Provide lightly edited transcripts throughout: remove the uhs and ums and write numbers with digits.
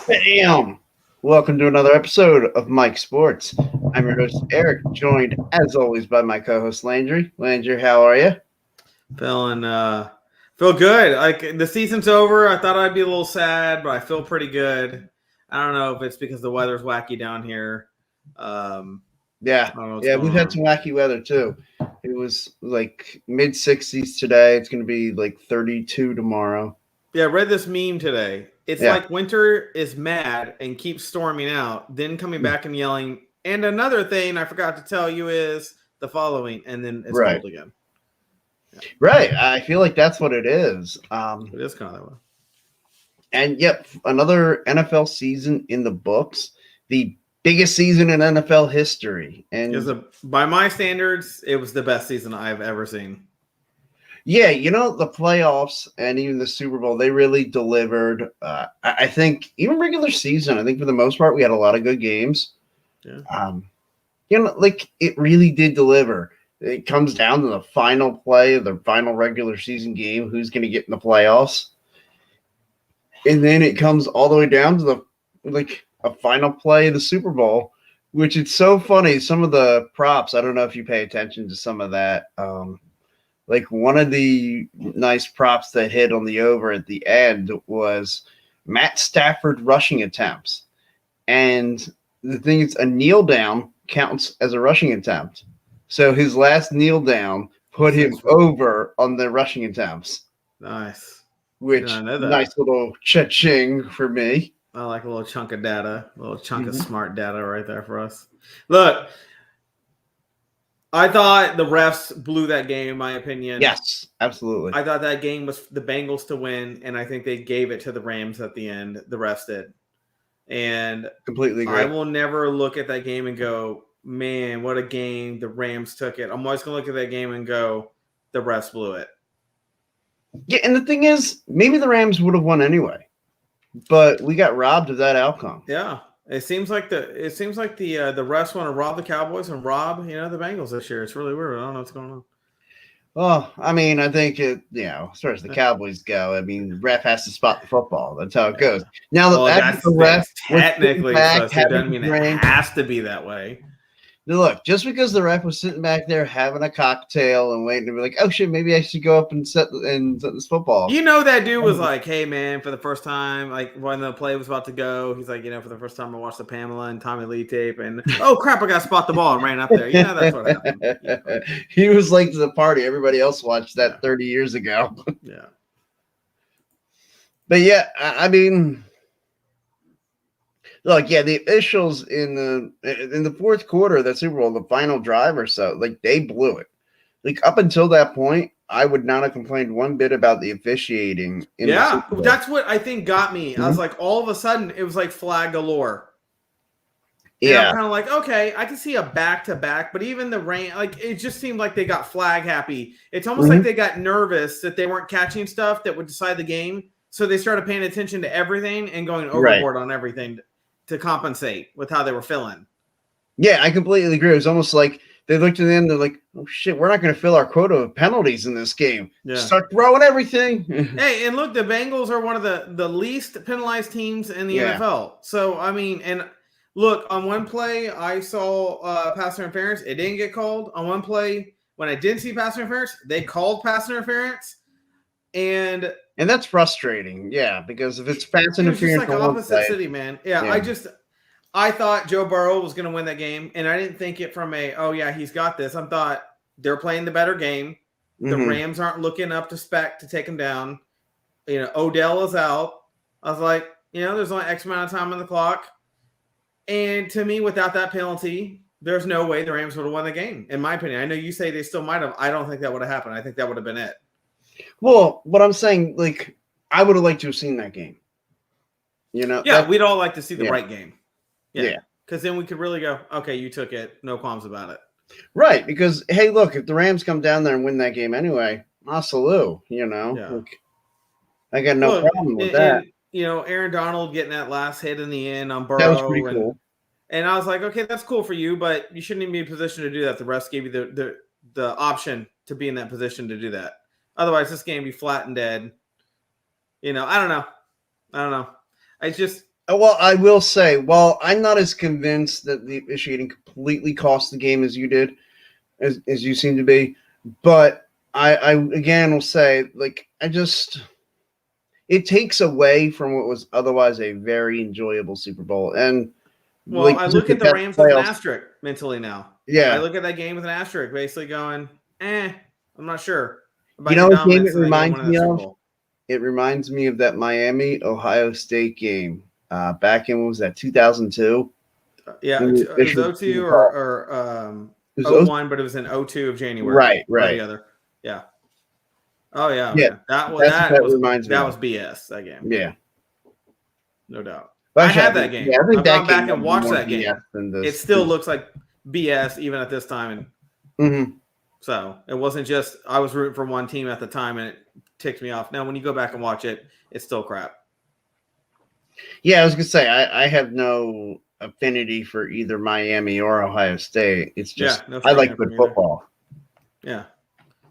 Bam! Welcome to another episode of Mike Sports. I'm your host, Eric, joined as always by my co host, Landry. Landry, how are you? Feeling feel good. Like the season's over. I thought I'd be a little sad, but I feel pretty good. I don't know if it's because the weather's wacky down here. Yeah, I don't know what's yeah, going we've had on. some wacky weather too. It was like mid 60s today. It's going to be like 32 tomorrow. Yeah, I read this meme today. It's Yeah, like winter is mad and keeps storming out, then coming back and yelling. And another thing I forgot to tell you is the following, and then it's right. cold again. Right. I feel like that's what it is. It is kind of that way. And yep, another NFL season in the books. The biggest season in NFL history. Because And by my standards, it was the best season I've ever seen. yeah, the playoffs and even the Super Bowl, they really delivered. I think even regular season, I think for the most part, we had a lot of good games. Yeah. Like it really did deliver. It comes down to the final play of the final regular season game, who's going to get in the playoffs. And then it comes all the way down to a final play of the Super Bowl, which it's so funny. Some of the props, I don't know if you pay attention to some of that. Like one of the nice props that hit on the over at the end was Matt Stafford rushing attempts. And the thing is, a kneel down counts as a rushing attempt. So his last kneel down put him over on the rushing attempts. Nice. Which I know that. nice little cha-ching for me. I like a little chunk of data, a little chunk of Mhm. smart data right there for us. Look, I thought the refs blew that game, in my opinion. Yes, absolutely. I thought that game was the Bengals to win, and I think they gave it to the Rams at the end. The refs did. And Completely I agree. will never look at that game and go, man, what a game. The Rams took it. I'm always going to look at that game and go, the refs blew it. Yeah, and the thing is, maybe the Rams would have won anyway, but we got robbed of that outcome. Yeah. It seems like the refs want to rob the Cowboys and rob, the Bengals this year. It's really weird. I don't know what's going on. Well, I mean, I think as far as the Cowboys go, I mean, the ref has to spot the football. That's how it goes. Now, Well, the ref that's was sitting technically back supposed to. It having doesn't a mean it drink. has to be that way. Look, just because the ref was sitting back there having a cocktail and waiting to be like, oh shit, maybe I should go up and set this football. That dude was like, hey man, for the first time, like when the play was about to go, he's like, for the first time I watched the Pamela and Tommy Lee tape, and oh crap, I got to spot the ball and ran up there. That's what happened. He was late to the party. Everybody else watched that 30 years ago. Yeah. But yeah, I mean, look, yeah, the officials in the fourth quarter of the Super Bowl, the final drive or so, like they blew it. Like up until that point, I would not have complained one bit about the officiating. That's what I think got me. Mm-hmm. I was like, all of a sudden, it was like flag galore. And I'm kind of like, okay, I can see a back-to-back, but even the rain, like it just seemed like they got flag happy. It's almost like they got nervous that they weren't catching stuff that would decide the game, so they started paying attention to everything and going overboard on everything to compensate with how they were feeling. Yeah, I completely agree. It was almost like they looked at the end, they're like, oh shit, we're not going to fill our quota of penalties in this game. Yeah. Start throwing everything. Hey, and look, the Bengals are one of the least penalized teams in the NFL. So, I mean, and look, on one play, I saw pass interference. It didn't get called. On one play, when I didn't see pass interference, they called pass interference. And that's frustrating. Yeah, because if it's pass interference, it's just like opposite city, man. Yeah, I thought Joe Burrow was going to win that game, and I didn't think it from he's got this. I thought they're playing the better game. The Rams aren't looking up to spec to take him down. Odell is out. I was like, there's only X amount of time on the clock. And to me, without that penalty, there's no way the Rams would have won the game, in my opinion. I know you say they still might have. I don't think that would have happened. I think that would have been it. Well, what I'm saying, like, I would have liked to have seen that game. Yeah, we'd all like to see the right game. Yeah. Because then we could really go, okay, you took it. No qualms about it. Right. Because, hey, look, if the Rams come down there and win that game anyway, salute, Yeah. Like, I got no problem with that. Aaron Donald getting that last hit in the end on Burrow. That was pretty cool. And I was like, okay, that's cool for you, but you shouldn't even be in a position to do that. The refs gave you the option to be in that position to do that. Otherwise, this game would be flat and dead. I don't know. It's just Well, I will say, while I'm not as convinced that the officiating completely cost the game as you did, as you seem to be, but I again will say, like, it takes away from what was otherwise a very enjoyable Super Bowl. And well, like, I look at the Rams with an asterisk mentally now. Yeah, I look at that game with an asterisk, basically going, I'm not sure. You know what game it reminds me of? It reminds me of that Miami Ohio State game back in, what was that, 2002? Yeah, it was 02 or 01, but it was in 02 of January. Right. The other. Yeah. Oh yeah. Yeah. That was BS, that game. Yeah. No doubt. I had that game. Yeah, I've gone back and watched that game. It still looks like BS even at this time. So it wasn't just I was rooting for one team at the time and it ticked me off. Now when you go back and watch it, it's still crap. Yeah, I was gonna say I have no affinity for either Miami or Ohio State. It's just I like good football. Yeah,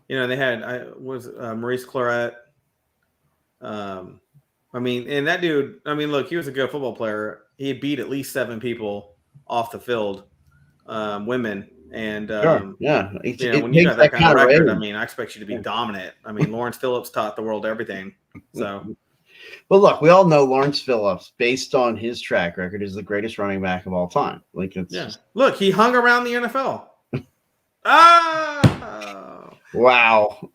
they had Maurice Clarett. I mean, and that dude. I mean, look, he was a good football player. He had beat at least 7 people off the field, women. And when you got that kind of record, I mean, I expect you to be dominant. I mean, Lawrence Phillips taught the world everything. So, well, look, we all know Lawrence Phillips, based on his track record, is the greatest running back of all time. Like, it's look, he hung around the NFL. Oh, wow!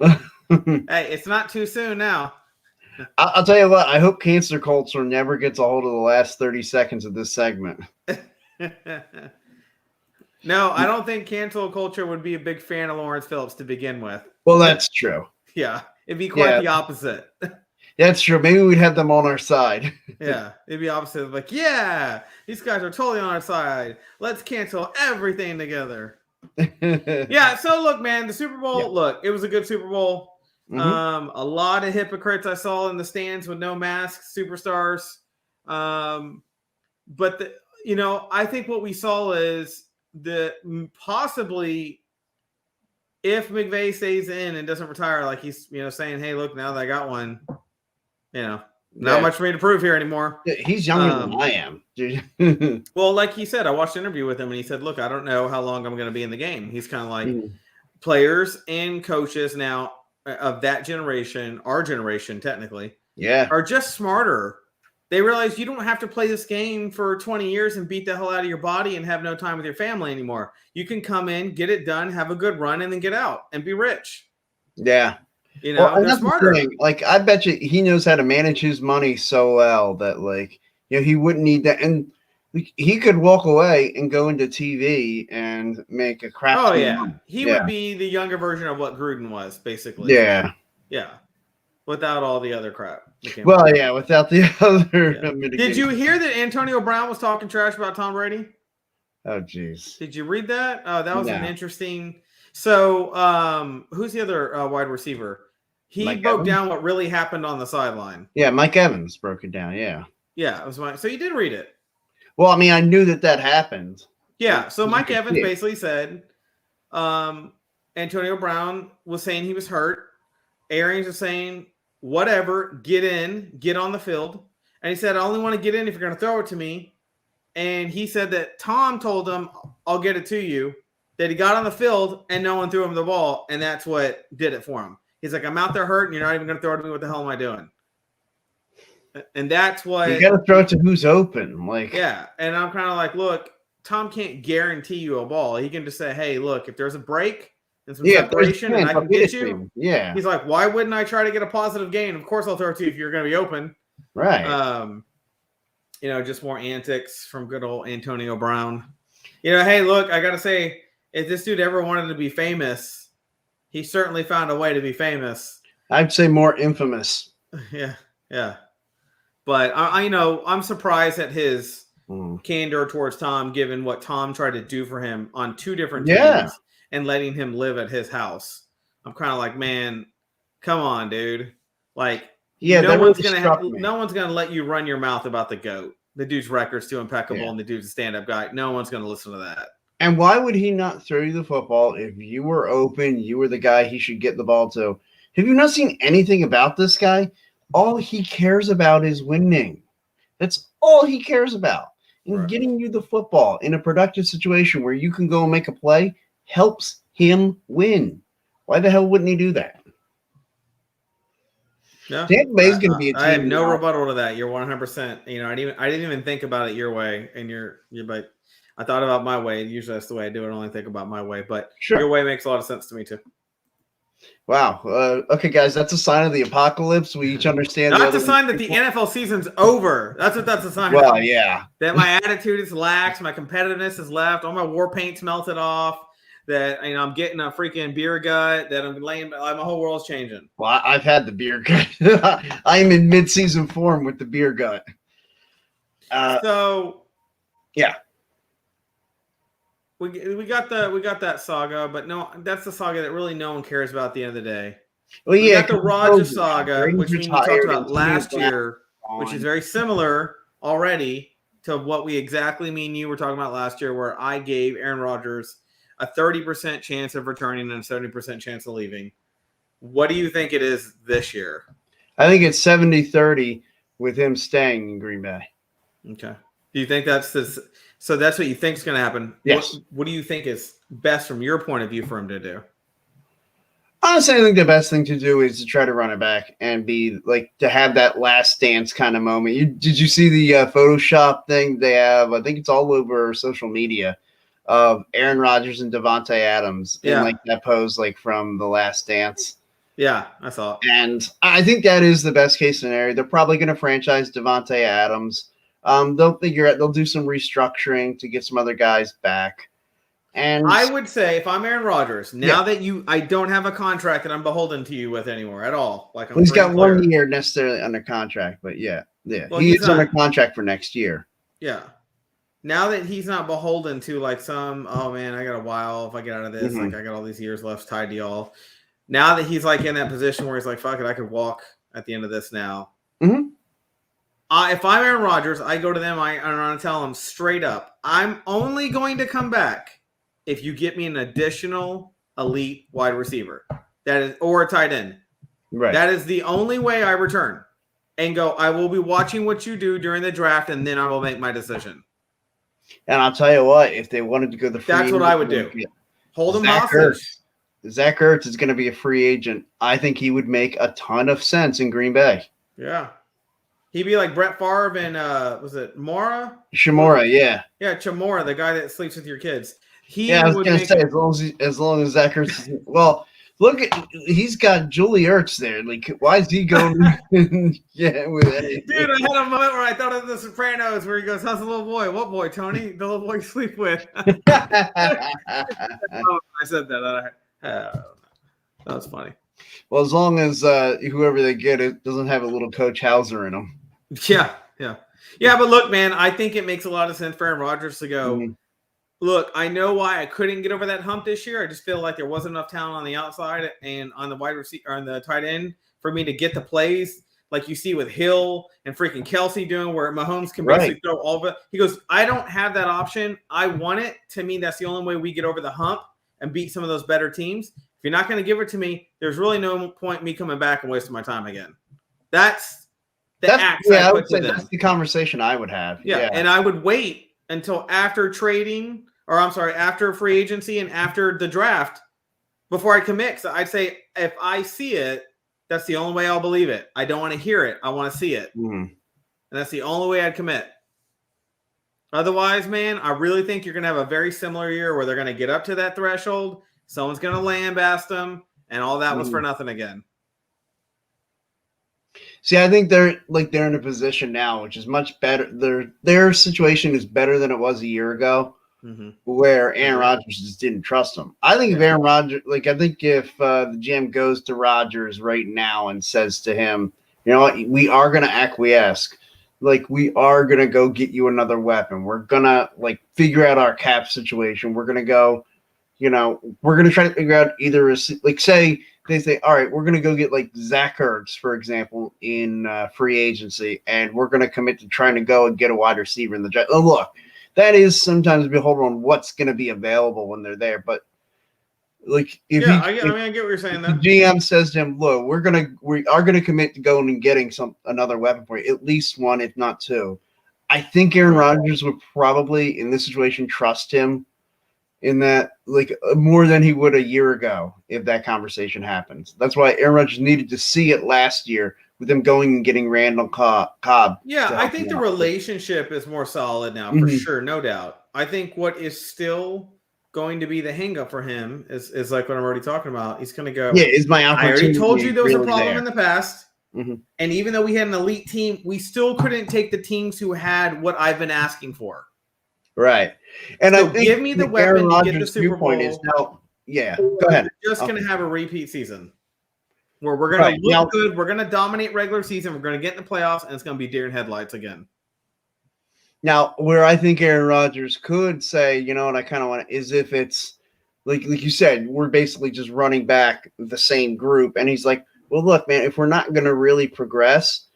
Hey, it's not too soon now. I'll tell you what. I hope Cancer Culture never gets a hold of the last 30 seconds of this segment. No, I don't think cancel culture would be a big fan of Lawrence Phillips to begin with. Well, that's true. Yeah, it'd be quite the opposite. That's true. Maybe we'd have them on our side. Yeah, it'd be opposite. Like, yeah, these guys are totally on our side. Let's cancel everything together. Yeah, so look, man, the Super Bowl, look, it was a good Super Bowl. A lot of hypocrites I saw in the stands with no masks, superstars. But, I think what we saw is possibly if McVay stays in and doesn't retire, like he's saying, hey, look, now that I got one, not much for me to prove here anymore. He's younger than I am. Well, like he said, I watched an interview with him and he said, look, I don't know how long I'm going to be in the game. He's kind of like players and coaches now of that generation, our generation technically, are just smarter. They realize you don't have to play this game for 20 years and beat the hell out of your body and have no time with your family anymore. You can come in, get it done, have a good run, and then get out and be rich. Yeah. They're smarter. Like, I bet you he knows how to manage his money so well that, like, he wouldn't need that. And he could walk away and go into TV and make a crap. Oh, yeah. He would be the younger version of what Gruden was, basically. Yeah. Yeah. Without all the other crap. Well, without the other mitigation. Did you hear that Antonio Brown was talking trash about Tom Brady? Oh, jeez. Did you read that? Oh, that was an interesting. So, who's the other wide receiver? He broke down what really happened on the sideline. Yeah, Mike Evans broke it down. Yeah. Yeah, it was so you did read it. Well, I mean, I knew that happened. Yeah, so Mike Evans basically said Antonio Brown was saying he was hurt. Arians was saying, whatever, get on the field. And he said, I only want to get in if you're going to throw it to me. And he said that Tom told him, I'll get it to you. That he got on the field and no one threw him the ball. And that's what did it for him. He's like, I'm out there hurt and you're not even going to throw it to me. What the hell am I doing? And that's what. You got to throw it to who's open. Yeah. And I'm kind of like, look, Tom can't guarantee you a ball. He can just say, hey, look, if there's a break and some separation and I can get you. Yeah. He's like, why wouldn't I try to get a positive gain? Of course I'll throw it to you if you're going to be open. Right. Just more antics from good old Antonio Brown. Hey, look, I got to say, if this dude ever wanted to be famous, he certainly found a way to be famous. I'd say more infamous. Yeah. But I'm surprised at his candor towards Tom, given what Tom tried to do for him on 2 different teams and letting him live at his house. I'm kind of like, man, come on, dude. Like, no one's gonna let you run your mouth about the GOAT. The dude's record's too impeccable, and the dude's a stand-up guy. No one's gonna listen to that. And why would he not throw you the football if you were open? You were the guy he should get the ball to. Have you not seen anything about this guy? All he cares about is winning. That's all he cares about. And Right. getting you the football in a productive situation where you can go and make a play helps him win. Why the hell wouldn't he do that? Yeah, Tampa Bay is going to be a team. I have no now. rebuttal to that. You're 100%. You know, I didn't even think about it your way, and you're like, I thought about my way. Usually that's the way I do it. I only think about my way, but your way makes a lot of sense to me too. Wow. Okay, guys, that's a sign of the apocalypse. We each understand. That's a sign that the NFL season's over. That's what that's a sign. Well, of. Yeah. That my attitude is lax, my competitiveness is left, all my war paint's melted off. That I'm getting a freaking beer gut. That I'm laying. My whole world's changing. Well, I've had the beer gut. I'm in mid-season form with the beer gut. Yeah. We got that saga, but no, that's the saga that really no one cares about at the end of the day. Well, we got the Rodgers saga, which we talked about last year, which is very similar already to what we exactly me and you were talking about last year, where I gave Aaron Rodgers a 30% chance of returning and a 70% chance of leaving. What do you think it is this year? I think it's 70-30 with him staying in Green Bay. Okay. Do you think that's this? So that's what you think is going to happen? Yes. What do you think is best from your point of view for him to do? Honestly, I think the best thing to do is to try to run it back and be like to have that last dance kind of moment. Did you see the Photoshop thing they have? I think it's all over social media of Aaron Rodgers and Davante Adams in like that pose like from The Last Dance. Yeah, I saw it. And I think that is the best case scenario. They're probably going to franchise Davante Adams. They'll do some restructuring to get some other guys back. And I would say if I'm Aaron Rodgers, now that I don't have a contract that I'm beholden to you with anymore at all. Like he's got 1 year necessarily under contract, but well, he is under contract for next year. Yeah. Now that he's not beholden to like some, oh man, I got a while if I get out of this, like I got all these years left tied to y'all. Now that he's like in that position where he's like, fuck it, I could walk at the end of this now. Mm-hmm. If I'm Aaron Rodgers, I go to them, I'm going to tell them straight up, I'm only going to come back if you get me an additional elite wide receiver or a tight end. Right. That is the only way I return and go, I will be watching what you do during the draft, and then I will make my decision. And I'll tell you what, if they wanted to go the free that's what I would do. Hold him hostage. Zach Ertz is going to be a free agent. I think he would make a ton of sense in Green Bay. Yeah. He'd be like Brett Favre and was it Mora? Shamora, yeah. Yeah, Chamora, the guy that sleeps with your kids. I was going to say, as long as Zach Ertz – well, look at – he's got Julie Ertz there. Like, why is he going with anything? Dude, I had a moment where I thought of The Sopranos where he goes, how's the little boy? What boy, Tony? The little boy you sleep with. I said that. That was funny. Well, as long as whoever they get it doesn't have a little Coach Hauser in them. Yeah. But look, man, I think it makes a lot of sense for Aaron Rodgers to go, look, I know why I couldn't get over that hump this year. I just feel like there wasn't enough talent on the outside and on the wide receiver or on the tight end for me to get the plays like you see with Hill and freaking Kelsey doing where Mahomes can basically throw all of it. He goes, I don't have that option. I want it. To me, that's the only way we get over the hump and beat some of those better teams. If you're not going to give it to me, there's really no point in me coming back and wasting my time again. That's I would say that's the conversation I would have. Yeah, and I would wait until after trading, or I'm sorry, after free agency and after the draft before I commit. So I'd say if I see it, that's the only way I'll believe it. I don't want to hear it. I want to see it. And that's the only way I'd commit. Otherwise, man, I really think you're going to have a very similar year where they're going to get up to that threshold. Someone's going to lambast them, and all that was for nothing again. See, I think they're in a position now, which is much better. Their situation is better than it was a year ago, where Aaron Rodgers just didn't trust them. I think if Aaron Rodgers, the GM goes to Rodgers right now and says to him, you know what, we are going to acquiesce. We are going to go get you another weapon. We're going to figure out our cap situation. We're going to go, we're going to try to figure out either say they say, all right, we're going to go get Zach Ertz, for example, in free agency, and we're going to commit to trying to go and get a wide receiver in the draft. Oh, look, that is sometimes beholden on what's going to be available when they're there. But I get what you're saying. The GM says to him, look, we are going to commit to going and getting another weapon for you, at least one, if not two. I think Aaron Rodgers would probably, in this situation, trust him in that, like, more than he would a year ago if that conversation happens. That's why Aaron Rodgers needed to see it last year with him going and getting Randall Cobb. Yeah, I think the relationship is more solid now, for sure, no doubt. I think what is still going to be the hang-up for him is like what I'm already talking about. He's going to go, yeah, is my opportunity. I already told you there was really a problem there? in the past. And even though we had an elite team, we still couldn't take the teams who had what I've been asking for. Right. And so I think give me the weapon to get the Super Bowl. Is now, yeah, go ahead. We're just going to have a repeat season where we're going to look good. We're going to dominate regular season. We're going to get in the playoffs, and it's going to be deer in headlights again. Now, where I think Aaron Rodgers could say, you know what, I kind of want to, is if it's like you said, we're basically just running back the same group. And he's like, well, look, man, if we're not going to really progress,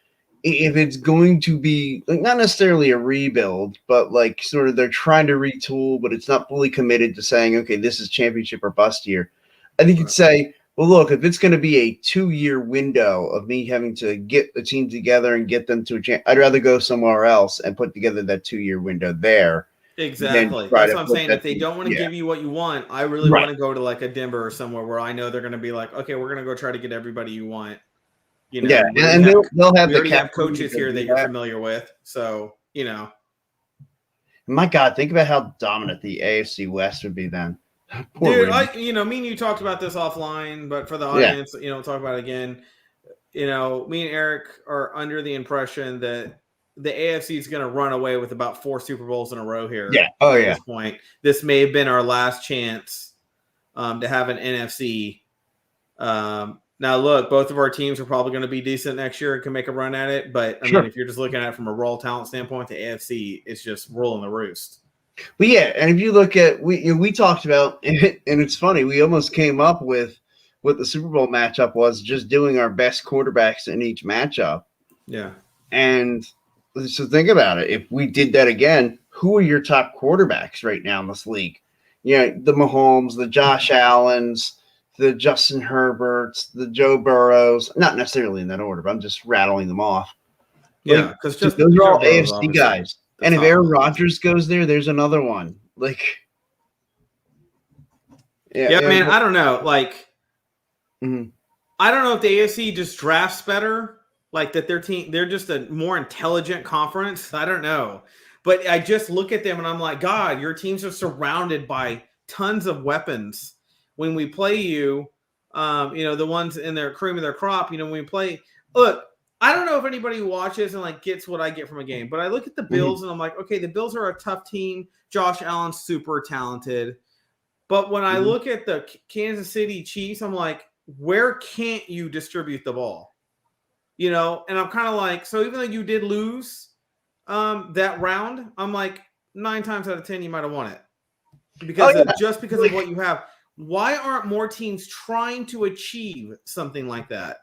if it's going to be like not necessarily a rebuild, but like sort of they're trying to retool, but it's not fully committed to saying, okay, this is championship or bust year. I think you'd say, well, look, if it's going to be a 2-year window of me having to get the team together and get them to a champ, I'd rather go somewhere else and put together that 2-year window there. Exactly. That's what I'm saying. If they don't want to give you what you want, I really want to go to like a Denver or somewhere where I know they're going to be like, okay, we're going to go try to get everybody you want. You know, and they'll have the have coaches here that you're familiar with. So, you know. My God, think about how dominant the AFC West would be then. Dude, me and you talked about this offline, but for the audience, talk about it again. You know, me and Eric are under the impression that the AFC is going to run away with about 4 Super Bowls in a row here. Yeah. At this point, this may have been our last chance to have an NFC. Now, look, both of our teams are probably going to be decent next year and can make a run at it. But I mean, if you're just looking at it from a raw talent standpoint, the AFC is just rolling the roost. But yeah, and if you look at we talked about it, and it's funny, we almost came up with what the Super Bowl matchup was, just doing our best quarterbacks in each matchup. Yeah. And so think about it. If we did that again, who are your top quarterbacks right now in this league? The Mahomes, the Josh Allens, the Justin Herberts, the Joe Burrows, not necessarily in that order, but I'm just rattling them off. Yeah, because those are all AFC guys. And if Aaron Rodgers goes there's another one. Like, man, I don't know. Like, I don't know if the AFC just drafts better, like that their team, they're just a more intelligent conference. I don't know. But I just look at them and I'm like, God, your teams are surrounded by tons of weapons. When we play you, the ones in their cream of their crop, when we play, look, I don't know if anybody watches and like gets what I get from a game, but I look at the Bills and I'm like, okay, the Bills are a tough team. Josh Allen's super talented. But when I look at the Kansas City Chiefs, I'm like, where can't you distribute the ball? And I'm kind of like, so even though you did lose that round, I'm like 9 times out of 10, you might have won it because because of what you have. Why aren't more teams trying to achieve something like that?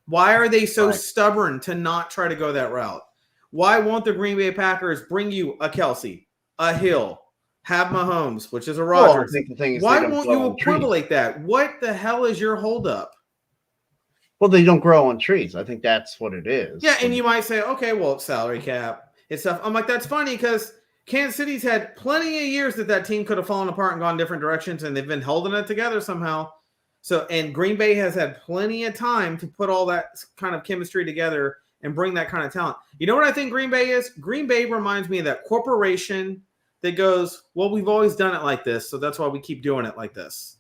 Why are they so stubborn to not try to go that route? Why won't the Green Bay Packers bring you a Kelsey, a Hill, have Mahomes, which is a Rodgers? Why won't you equivalate that? What the hell is your holdup? Well, they don't grow on trees. I think that's what it is. Yeah, and you might say, okay, well, it's salary cap. It's stuff. I'm like, that's funny because Kansas City's had plenty of years that team could have fallen apart and gone different directions, and they've been holding it together somehow. So, and Green Bay has had plenty of time to put all that kind of chemistry together and bring that kind of talent. You know what I think Green Bay is? Green Bay reminds me of that corporation that goes, well, we've always done it like this, so that's why we keep doing it like this.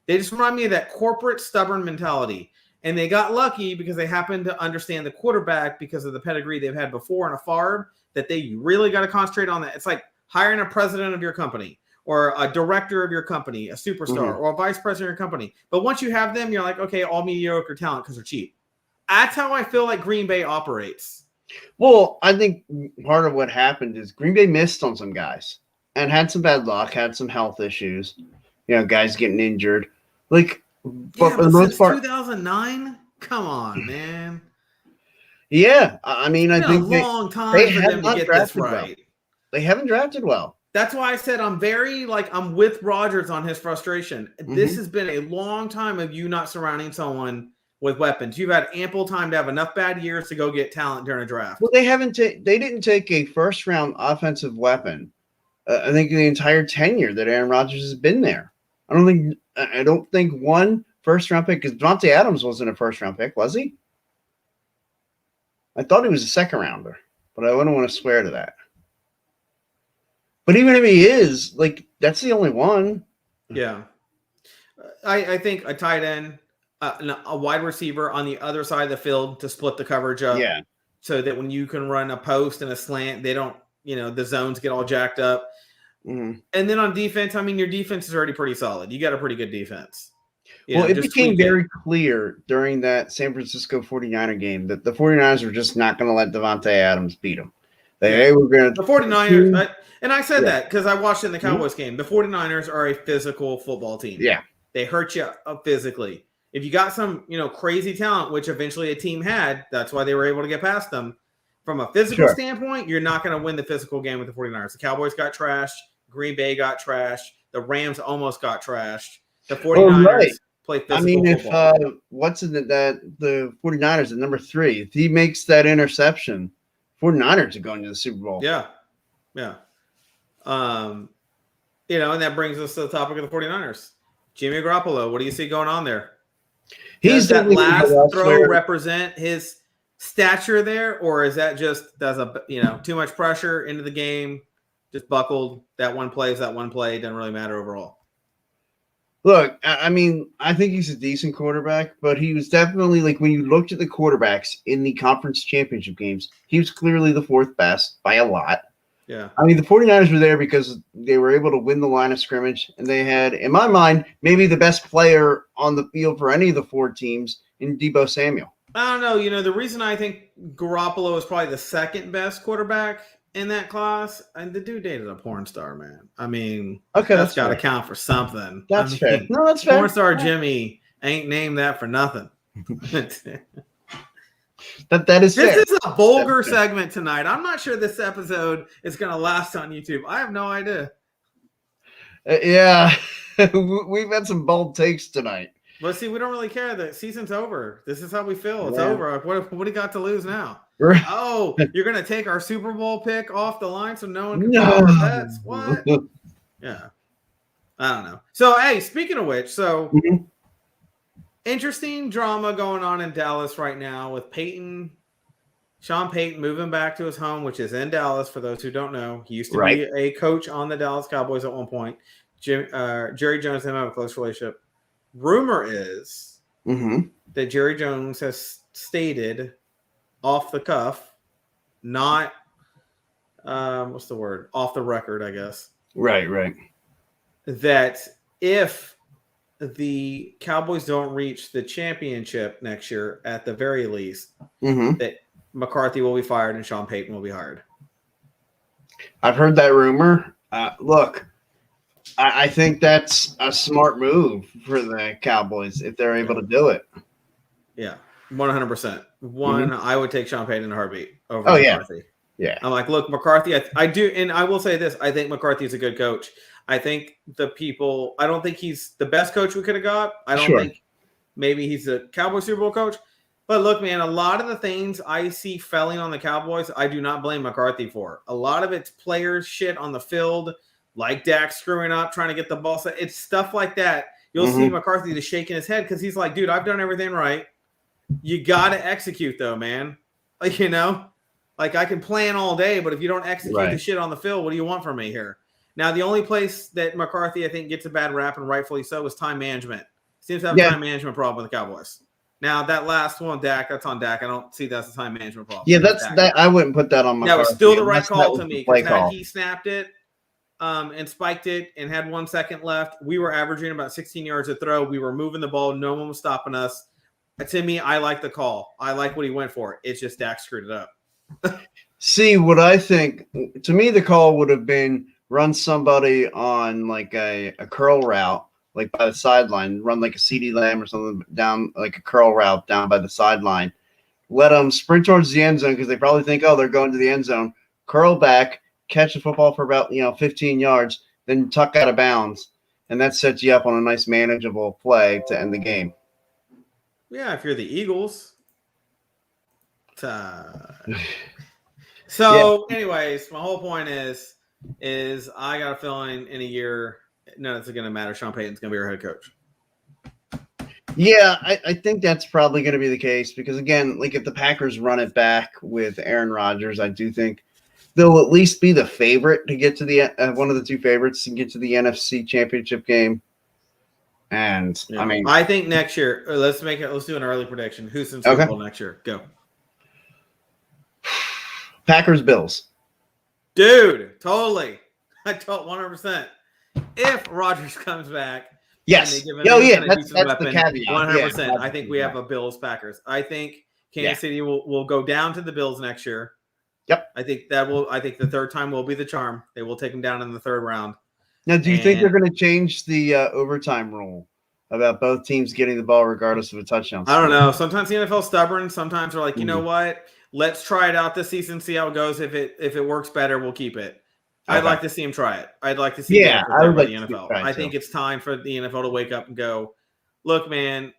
They just remind me of that corporate stubborn mentality. And they got lucky because they happened to understand the quarterback because of the pedigree they've had before in a Favre, that they really got to concentrate on that. It's like hiring a president of your company or a director of your company, a superstar, or a vice president of your company. But once you have them, you're like, okay, all mediocre talent because they're cheap. That's how I feel like Green Bay operates. Well, I think part of what happened is Green Bay missed on some guys and had some bad luck, had some health issues, guys getting injured. Like, but for the most part, 2009? Come on, man. Yeah, I mean, I think a long time for them to get this right. Well. They haven't drafted well. That's why I said I'm with Rodgers on his frustration. This has been a long time of you not surrounding someone with weapons. You've had ample time to have enough bad years to go get talent during a draft. Well, they didn't take a first round offensive weapon. I think the entire tenure that Aaron Rodgers has been there. I don't think one first round pick, because Davante Adams wasn't a first round pick, was he? I thought he was a second rounder, but I wouldn't want to swear to that. But even if he is, like, that's the only one. Yeah. I think a tight end, a wide receiver on the other side of the field to split the coverage up. Yeah. So that when you can run a post and a slant, they don't, the zones get all jacked up. Mm-hmm. And then on defense, I mean, your defense is already pretty solid. You got a pretty good defense. It became very clear during that San Francisco 49er game that the 49ers were just not going to let Davante Adams beat them. They were going to. The 49ers, and I said that because I watched it in the Cowboys game. The 49ers are a physical football team. Yeah. They hurt you up physically. If you got some, crazy talent, which eventually a team had, that's why they were able to get past them. From a physical standpoint, you're not going to win the physical game with the 49ers. The Cowboys got trashed. Green Bay got trashed. The Rams almost got trashed. The 49ers play physical football. If the 49ers at number 3, if he makes that interception, 49ers are going to the Super Bowl. Yeah. Yeah. And that brings us to the topic of the 49ers. Jimmy Garoppolo, what do you see going on there? Does that last throw represent his stature there, or is that just too much pressure into the game, just buckled? That one play is that one play. Doesn't really matter overall. Look, I mean, I think he's a decent quarterback, but he was definitely, like, when you looked at the quarterbacks in the conference championship games, he was clearly the 4th best by a lot. Yeah. I mean, the 49ers were there because they were able to win the line of scrimmage, and they had, in my mind, maybe the best player on the field for any of the 4 teams in Deebo Samuel. I don't know. The reason I think Garoppolo is probably the 2nd best quarterback in that class, and the dude dated a porn star, man. I mean, that's got to count for something. That's fair. No, that's fair. Porn star Jimmy ain't named that for nothing. That is fair. This is a vulgar segment tonight. I'm not sure this episode is going to last on YouTube. I have no idea. Yeah, we've had some bold takes tonight. But see, we don't really care. The season's over. This is how we feel. It's over. What do you got to lose now? Right. Oh, you're going to take our Super Bowl pick off the line so no one can call our bets? What? Yeah. I don't know. So, hey, speaking of which, interesting drama going on in Dallas right now with Sean Payton moving back to his home, which is in Dallas, for those who don't know. He used to be a coach on the Dallas Cowboys at one point. Jerry Jones and him have a close relationship. Rumor is that Jerry Jones has stated off the cuff, not what's the word? Off the record, I guess. Right. That if the Cowboys don't reach the championship next year, at the very least, that McCarthy will be fired and Sean Payton will be hired. I've heard that rumor. Look, I think that's a smart move for the Cowboys if they're able to do it. Yeah, 100%. I would take Sean Payton in a heartbeat over McCarthy. Yeah. I'm like, look, McCarthy, I do, and I will say this. I think McCarthy is a good coach. I think I don't think he's the best coach we could have got. I don't think maybe he's a Cowboys Super Bowl coach. But look, man, a lot of the things I see failing on the Cowboys, I do not blame McCarthy for. A lot of it's players shit on the field, like Dak screwing up, trying to get the ball set. It's stuff like that. You'll see McCarthy just shaking his head because he's like, dude, I've done everything right. You got to execute, though, man. Like, like I can plan all day, but if you don't execute the shit on the field, what do you want from me here? Now, the only place that McCarthy, I think, gets a bad rap, and rightfully so, is time management. Seems to have a time management problem with the Cowboys. Now, that last one, Dak, that's on Dak. I don't see that's a time management problem. Yeah, that's that. I wouldn't put that on McCarthy. That was still the right call to me. Because had he snapped it and spiked it and had 1 second left, we were averaging about 16 yards a throw. We were moving the ball. No one was stopping us. To me, I like the call. I like what he went for. It's just Dak screwed it up. See, what I think, to me, the call would have been run somebody on like a curl route, like by the sideline, run like a CeeDee Lamb or something down, like a curl route down by the sideline. Let them sprint towards the end zone because they probably think, oh, they're going to the end zone. Curl back, catch the football for about 15 yards, then tuck out of bounds, and that sets you up on a nice manageable play to end the game. Yeah, if you're the Eagles. Anyways, my whole point is I got a feeling in a year none of it's going to matter. Sean Payton's going to be our head coach. Yeah, I think that's probably going to be the case because, again, like if the Packers run it back with Aaron Rodgers, I do think they'll at least be the favorite to get to the one of the two favorites to get to the NFC Championship game. And yeah. I mean, I think next year, let's do an early prediction. Who's in Super Bowl next year? Go. Packers, Bills. Dude, totally. I told 100%. If Rodgers comes back. Yes. That's the caveat. 100%. Yeah, I think we have a Bills Packers. I think Kansas City will go down to the Bills next year. Yep. I think the third time will be the charm. They will take them down in the third round. Now, do you think they're going to change the overtime rule about both teams getting the ball regardless of a touchdown? I don't know. Sometimes the NFL's stubborn. Sometimes they're like, you know what? Let's try it out this season, see how it goes. If it works better, we'll keep it. Okay. I'd like to see him try it. I'd like to see I would like the NFL. I think it's time for the NFL to wake up and go, look, man,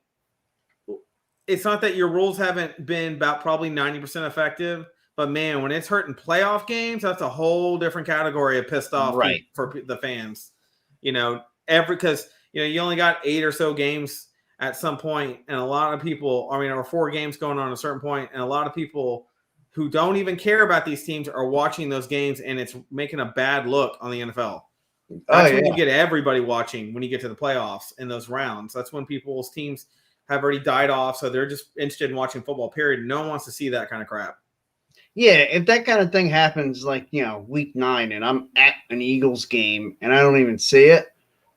it's not that your rules haven't been about probably 90% effective, but man, when it's hurting playoff games, that's a whole different category of pissed off for the fans. Because you only got 8 or so games at some point, and a lot of people, or 4 games going on at a certain point, and a lot of people who don't even care about these teams are watching those games, and it's making a bad look on the NFL. That's when you get everybody watching when you get to the playoffs in those rounds. That's when people's teams have already died off, so they're just interested in watching football, period. No one wants to see that kind of crap. Yeah, if that kind of thing happens, like, week 9, and I'm at an Eagles game, and I don't even see it,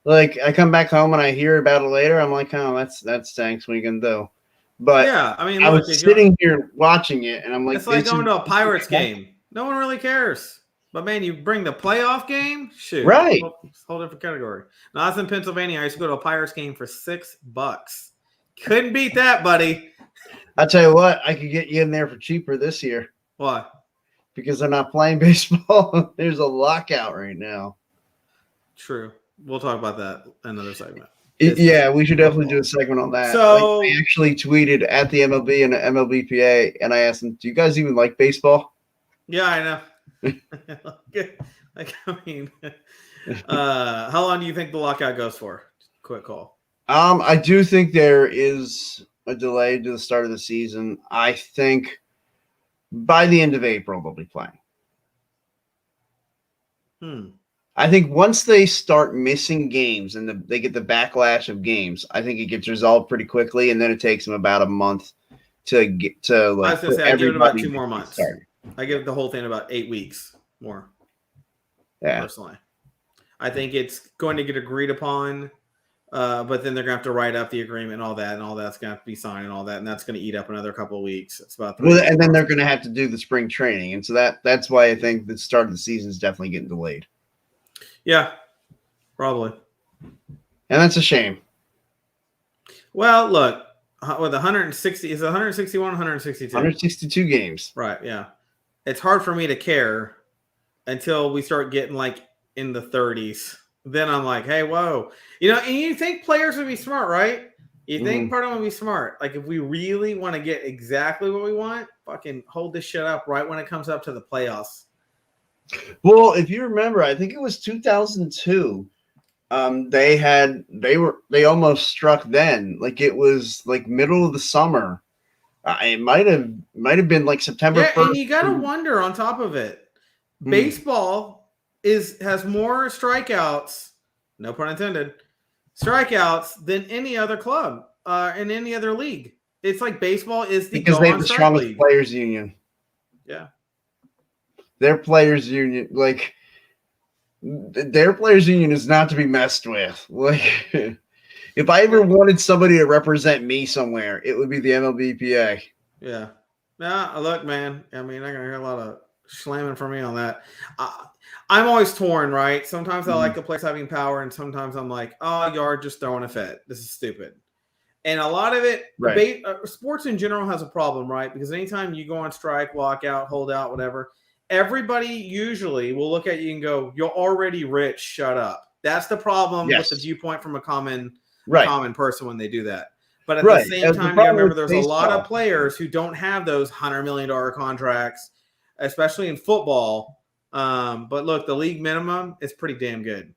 like, I come back home and I hear about it later, I'm like, oh, that stinks. What are you going to do? But yeah, I was sitting here watching it, and I'm like, it's like going to a Pirates game. No one really cares. But, man, you bring the playoff game? Shoot. Right. Whole different category. Now, I was in Pennsylvania. I used to go to a Pirates game for $6. Couldn't beat that, buddy. I'll tell you what, I could get you in there for cheaper this year. Why? Because they're not playing baseball. There's a lockout right now. True. We'll talk about that in another segment. Yeah, we should definitely do a segment on that. So I actually tweeted at the MLB and the MLBPA, and I asked them, "Do you guys even like baseball?" Yeah, I know. How long do you think the lockout goes for? Quick call. I do think there is a delay to the start of the season. I think by the end of April they'll be playing. I think once they start missing games and they get the backlash of games, I think it gets resolved pretty quickly, and then it takes them about a month to get to like. I was gonna say, I give it about 2 more months. I give the whole thing about 8 weeks more. Yeah, personally, I think it's going to get agreed upon, but then they're going to have to write up the agreement and all that, and all that's going to have to be signed and all that, and that's going to eat up another couple of weeks. It's about and then they're going to have to do the spring training, and so that's why I think the start of the season is definitely getting delayed. Yeah, probably. And that's a shame. Well, look, with 160, is it 161, 162? 162 games. Right, yeah. It's hard for me to care until we start getting like in the 30s. Then I'm like, hey, whoa. And you think players would be smart, right? You think part of them would be smart. Like if we really want to get exactly what we want, fucking hold this shit up right when it comes up to the playoffs. Well, if you remember, I think it was 2002. They almost struck then. Like it was like middle of the summer. It might have been like September 1st. And you got to wonder on top of it, baseball has more strikeouts, no pun intended, strikeouts than any other club in any other league. It's like baseball is because they have the strongest league. Players union. Yeah. Their players union, like their players union is not to be messed with. Like if I ever wanted somebody to represent me somewhere, it would be the MLBPA. Yeah. Nah, look, man. I mean, I'm gonna hear a lot of slamming from me on that. I'm always torn, right? Sometimes I like the players having power, and sometimes I'm like, oh, you're just throwing a fit. This is stupid. And a lot of it, sports in general has a problem, right? Because anytime you go on strike, walk out, hold out, whatever, everybody usually will look at you and go, you're already rich, shut up. That's the problem with the viewpoint from a common person when they do that. But at the same The time, you got to problem remember with there's a lot baseball- of players who don't have those $100 million contracts, especially in football. But look, the league minimum is pretty damn good.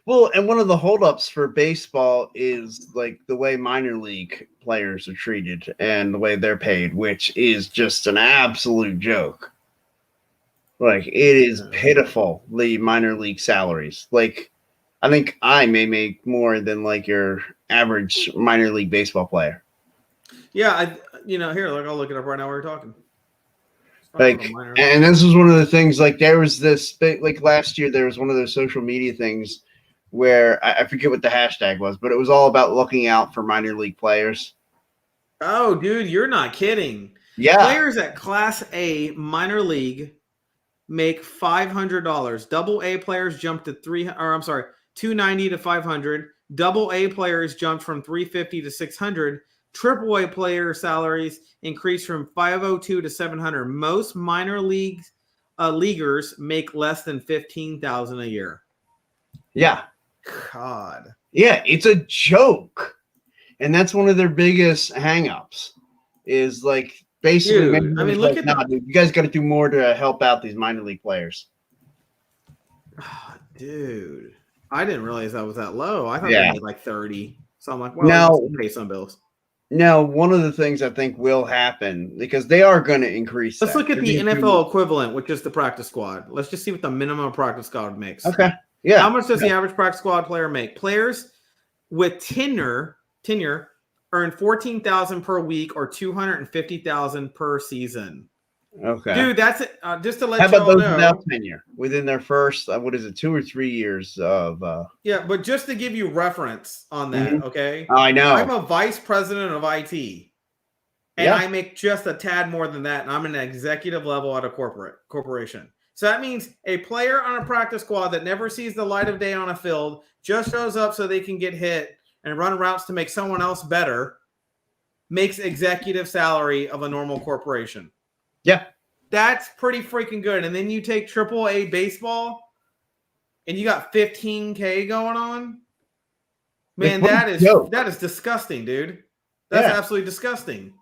Well, and one of the holdups for baseball is like the way minor league players are treated and the way they're paid, which is just an absolute joke. Like, it is pitiful, the minor league salaries. Like, I think I may make more than like your average minor league baseball player. Yeah, here, look, I'll look it up right now while we're talking. Like, and this was one of the things, like, there was this, like, last year, there was one of those social media things where I forget what the hashtag was, but it was all about looking out for minor league players. Oh, dude, you're not kidding. Yeah. Players at Class A minor league make $500. Double A players jumped to $290 to $500. Double A players jumped from $350 to $600. Triple A player salaries increased from $502 to $700. Most minor leagues leaguers make less than $15,000 a year. Yeah. God. Yeah, it's a joke. And that's one of their biggest hangups is like basically dude, I mean, look at dude, you guys got to do more to help out these minor league players. Oh, dude, I didn't realize that was that low. I thought they made like 30. So I'm like, well, now, pay some bills. Now, one of the things I think will happen because they are going to increase. Let's look at the NFL equivalent, which is the practice squad. Let's just see what the minimum practice squad makes. Okay. Yeah. How much does the average practice squad player make? Players with tenure earn $14,000 per week or $250,000 per season. Okay, dude, that's it. Just to let you know. How about those without tenure within their first? What is it, 2 or 3 years of? Yeah, but just to give you reference on that, okay? I know. I'm a vice president of IT, and I make just a tad more than that, and I'm an executive level at a corporation. So that means a player on a practice squad that never sees the light of day on a field just shows up so they can get hit and run routes to make someone else better, makes executive salary of a normal corporation. Yeah. That's pretty freaking good. And then you take AAA baseball and you got $15K going on. Man, that is disgusting, dude. That's absolutely disgusting.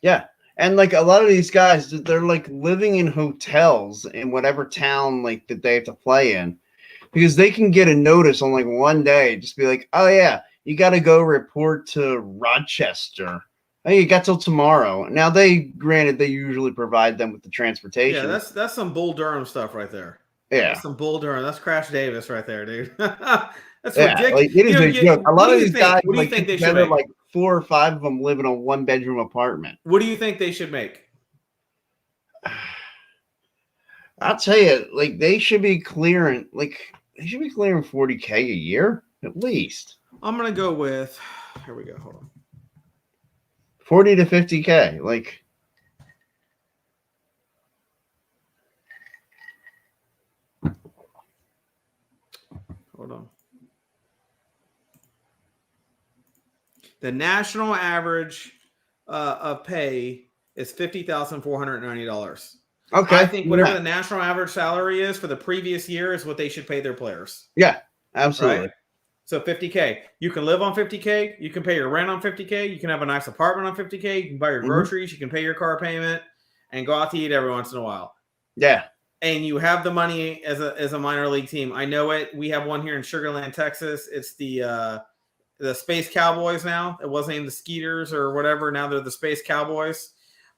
Yeah. And like a lot of these guys, they're like living in hotels in whatever town like that they have to play in, because they can get a notice on like one day, just be like, oh yeah, you got to go report to Rochester. Hey, you got till tomorrow. Now they usually provide them with the transportation. Yeah, that's some Bull Durham stuff right there. Yeah, that's some Bull Durham. That's Crash Davis right there, dude. That's ridiculous. Like, it is a joke. A lot of these guys, what do you think they should make? Like 4 or 5 of them live in a 1-bedroom apartment. What do you think they should make? I'll tell you, like they should be clearing $40K a year at least. I'm gonna go with. Here we go. Hold on. 40 to 50K, like. Hold on. The national average of pay is $50,490. Okay. I think whatever the national average salary is for the previous year is what they should pay their players. Yeah, absolutely. Right? So $50K. You can live on $50K. You can pay your rent on $50K. You can have a nice apartment on $50K. You can buy your groceries. You can pay your car payment and go out to eat every once in a while. Yeah. And you have the money as a minor league team. I know it. We have one here in Sugar Land, Texas. It's the Space Cowboys now. It was named the Skeeters or whatever. Now they're the Space Cowboys.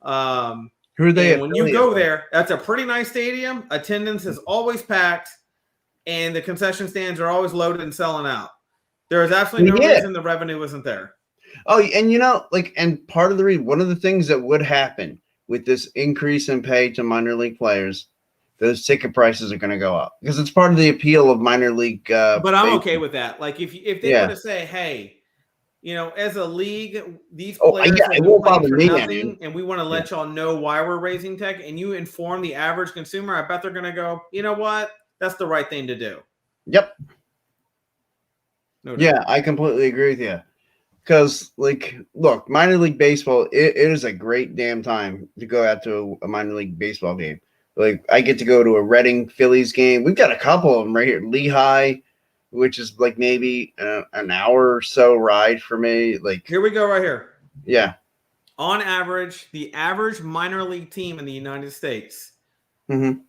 Who are they? When you go there, that's a pretty nice stadium. Attendance is always packed, and the concession stands are always loaded and selling out. There is absolutely no reason the revenue isn't there. Oh, and and part of the reason, one of the things that would happen with this increase in pay to minor league players, those ticket prices are going to go up because it's part of the appeal of minor league. But I'm okay with that. Like if they were to say, hey, as a league, these players it won't bother me, and we want to let y'all know why we're raising tech, and you inform the average consumer, I bet they're going to go, you know what? That's the right thing to do. Yep. No doubt. Yeah, I completely agree with you. Because, look, minor league baseball, it is a great damn time to go out to a minor league baseball game. Like, I get to go to a Reading Phillies game. We've got a couple of them right here. Lehigh, which is like maybe an hour or so ride for me. Like, here we go right here. Yeah. On average, the average minor league team in the United States, going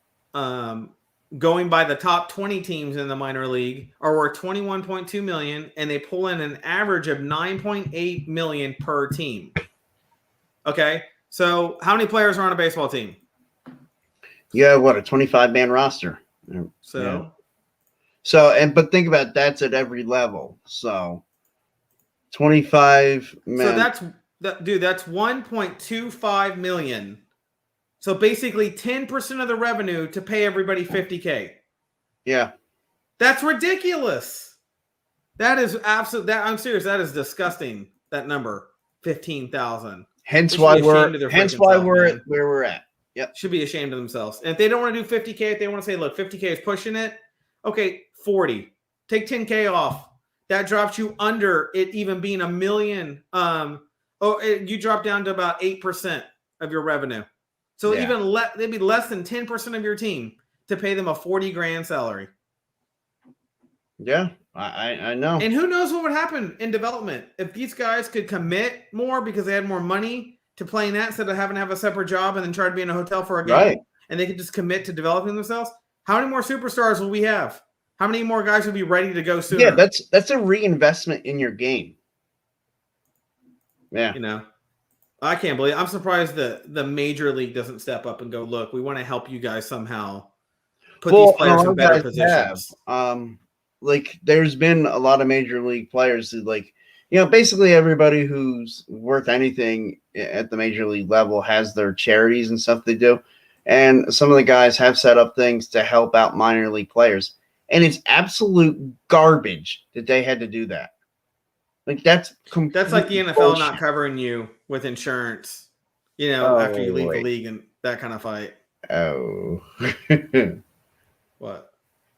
by the top 20 teams in the minor league, are worth $21.2 million, and they pull in an average of $9.8 million per team. Okay, so how many players are on a baseball team? You have what, a 25-man roster? But think about it, that's at every level. So 25 men. So that's $1.25 million. So basically 10% of the revenue to pay everybody $50K. Yeah. That's ridiculous. That is I'm serious. That is disgusting. That number, 15,000. Hence why we're where we're at. Yep. Should be ashamed of themselves. And if they don't want to do 50K, if they want to say, look, 50K is pushing it, okay, 40. Take 10K off. That drops you under it even being $1 million. You drop down to about 8% of your revenue. So even they'd be less than 10% of your team to pay them a $40,000 salary. Yeah, I know. And who knows what would happen in development if these guys could commit more because they had more money to playing that instead of having to have a separate job and then try to be in a hotel for a game. Right. And they could just commit to developing themselves. How many more superstars will we have? How many more guys will be ready to go sooner? Yeah, that's a reinvestment in your game. Yeah. You know, I can't believe I'm surprised that the major league doesn't step up and go, look, we want to help you guys somehow put these players in better positions. Like there's been a lot of major league players who basically everybody who's worth anything at the major league level has their charities and stuff they do. And some of the guys have set up things to help out minor league players. And it's absolute garbage that they had to do that. Like that's like the NFL bullshit. Not covering you with insurance, after you leave the league and that kind of fight. Oh. What?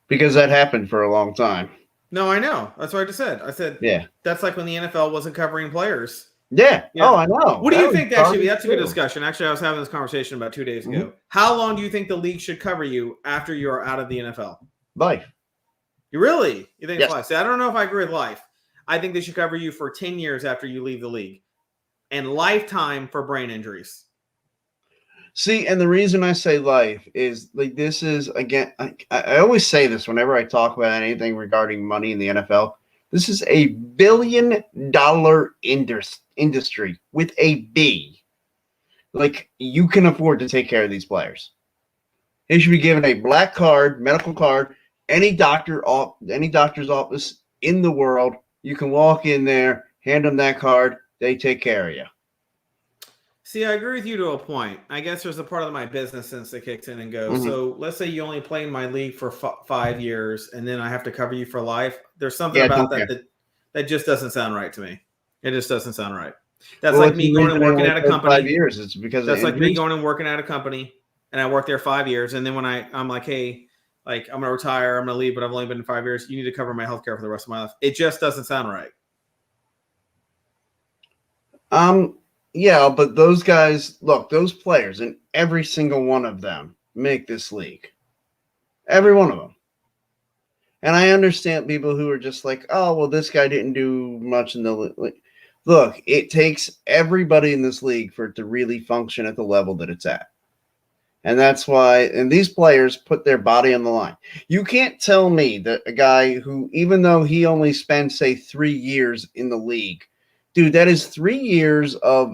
Because that happened for a long time. No, I know. That's what I just said. I said, yeah. That's like when the NFL wasn't covering players. Yeah. Oh, I know. What do you think that should be? That's a good discussion. Actually, I was having this conversation about 2 days ago. How long do you think the league should cover you after you are out of the NFL? Life. You really? You think it's life? See, I don't know if I agree with life. I think they should cover you for 10 years after you leave the league and lifetime for brain injuries. See, and the reason I say life is like this is, again, I always say this whenever I talk about anything regarding money in the NFL. This is a $1 billion industry with a B. Like, you can afford to take care of these players. They should be given a black card, medical card, any doctor's office in the world. You can walk in there, hand them that card, they take care of you. See, I agree with you to a point. I guess there's a part of my business sense that kicks in and goes, so let's say you only play in my league for 5 years and then I have to cover you for life. There's something about that just doesn't sound right to me. It just doesn't sound right. That's like me going and working at a company. 5 years. It's because that's like me going and working at a company and I worked there 5 years. And then when I'm like, hey, like I'm going to retire, I'm going to leave, but I've only been in 5 years. You need to cover my healthcare for the rest of my life. It just doesn't sound right. Yeah, but those guys, look, those players, and every single one of them make this league. Every one of them. And I understand people who are just like, oh, well, this guy didn't do much in the league. Look, it takes everybody in this league for it to really function at the level that it's at. And that's why, and these players put their body on the line. You can't tell me that a guy who, even though he only spent, say, 3 years in the league, dude, that is 3 years of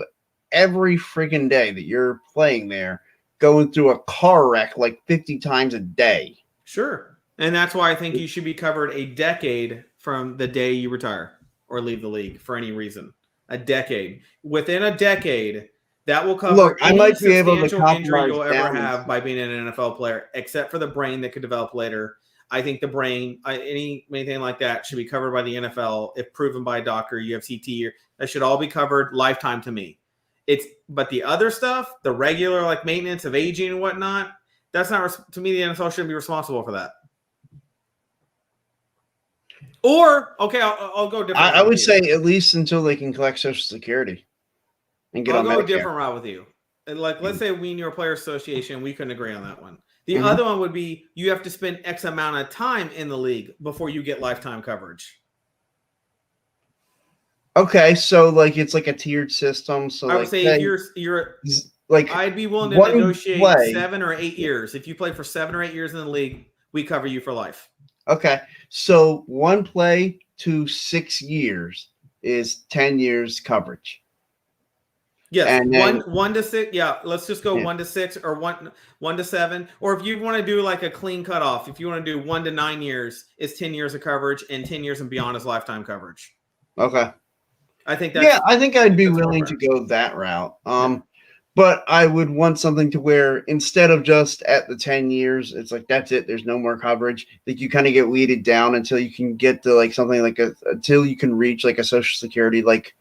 every friggin' day that you're playing there going through a car wreck like 50 times a day. Sure. And that's why I think you should be covered a decade from the day you retire or leave the league for any reason. A decade. Within a decade, that will cover I might be able to injury you'll ever have by being an NFL player, except for the brain that could develop later. I think the brain, anything like that should be covered by the NFL if proven by a doctor. You have CT, that should all be covered lifetime to me. But the other stuff, the regular like maintenance of aging and whatnot, that's not, to me, the NFL shouldn't be responsible for that. Or, okay, I'll go different. I would say at least until they can collect Social Security and get on Medicare. I'll go a different route with you. And like, let's say we and your player association, we couldn't agree on that one. The other one would be you have to spend X amount of time in the league before you get lifetime coverage. Okay, so like it's like a tiered system. So I would say if you're like, I'd be willing to negotiate 7 or 8 years. If you play for 7 or 8 years in the league, we cover you for life. Okay, so 1 play to 6 years is 10 years coverage. Yes, and then, 1 to 6. Yeah, let's just go 1 to 6 or 1 to 7. Or if you want to do like a clean cutoff, if you want to do 1 to 9 years, it's 10 years of coverage, and 10 years and beyond is lifetime coverage. Okay. I think that's I think I'd be willing to go that route. But I would want something to where instead of just at the 10 years, it's like that's it. There's no more coverage. Like you kind of get weeded down until you can get to like something like until you can reach like a Social Security, like,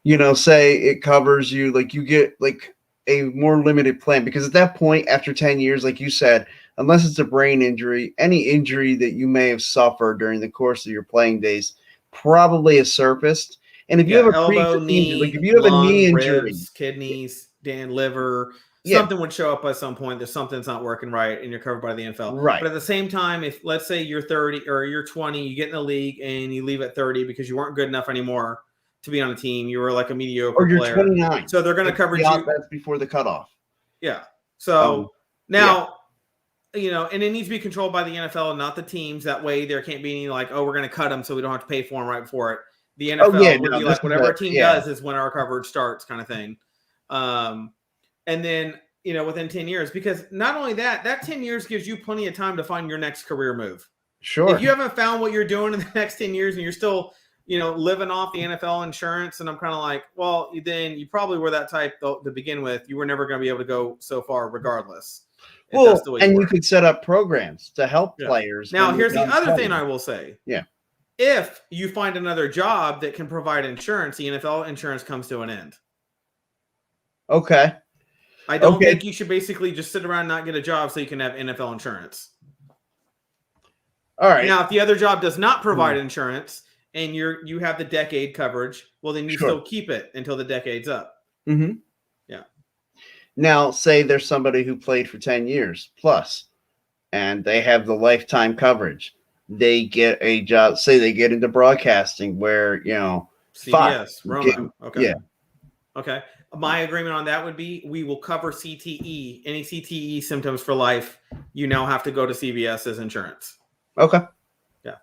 you know, say it covers you, like you get like a more limited plan, because at that point, after 10 years, like you said, unless it's a brain injury, any injury that you may have suffered during the course of your playing days probably has surfaced. And if you have a elbow, knee, injury, like if you have a knee injury, ribs, kidneys, liver, something would show up at some point that something's not working right and you're covered by the NFL. Right. But at the same time, if let's say you're 30 or you're 20, you get in the league and you leave at 30 because you weren't good enough anymore to be on a team, you were like a mediocre or you're player. 29. So they're going to cover you. That's before the cutoff. Yeah. So now, you know, and it needs to be controlled by the NFL and not the teams. That way there can't be any like, oh, we're going to cut them so we don't have to pay for them right before it. The NFL would be like, whatever our team does is when our coverage starts, kind of thing. And then, you know, within 10 years, because not only that 10 years gives you plenty of time to find your next career move. Sure. If you haven't found what you're doing in the next 10 years and you're still, you know, living off the NFL insurance, and I'm kind of like, well, then you probably were that type to begin with. You were never going to be able to go so far regardless. Well, and you could set up programs to help players. Now, here's the other thing I will say. Yeah. If you find another job that can provide insurance, the NFL insurance comes to an end. Okay. I don't think you should basically just sit around and not get a job so you can have NFL insurance. All right. Now, if the other job does not provide insurance and you have the decade coverage, well, then you still keep it until the decade's up. Mm-hmm. Yeah. Now, say there's somebody who played for 10 years plus, and they have the lifetime coverage. They get a job. Say they get into broadcasting where, you know, CBS, Romo. Okay. Yeah. Okay. My agreement on that would be we will cover CTE. Any CTE symptoms for life, you now have to go to CBS as insurance. Okay. Yeah.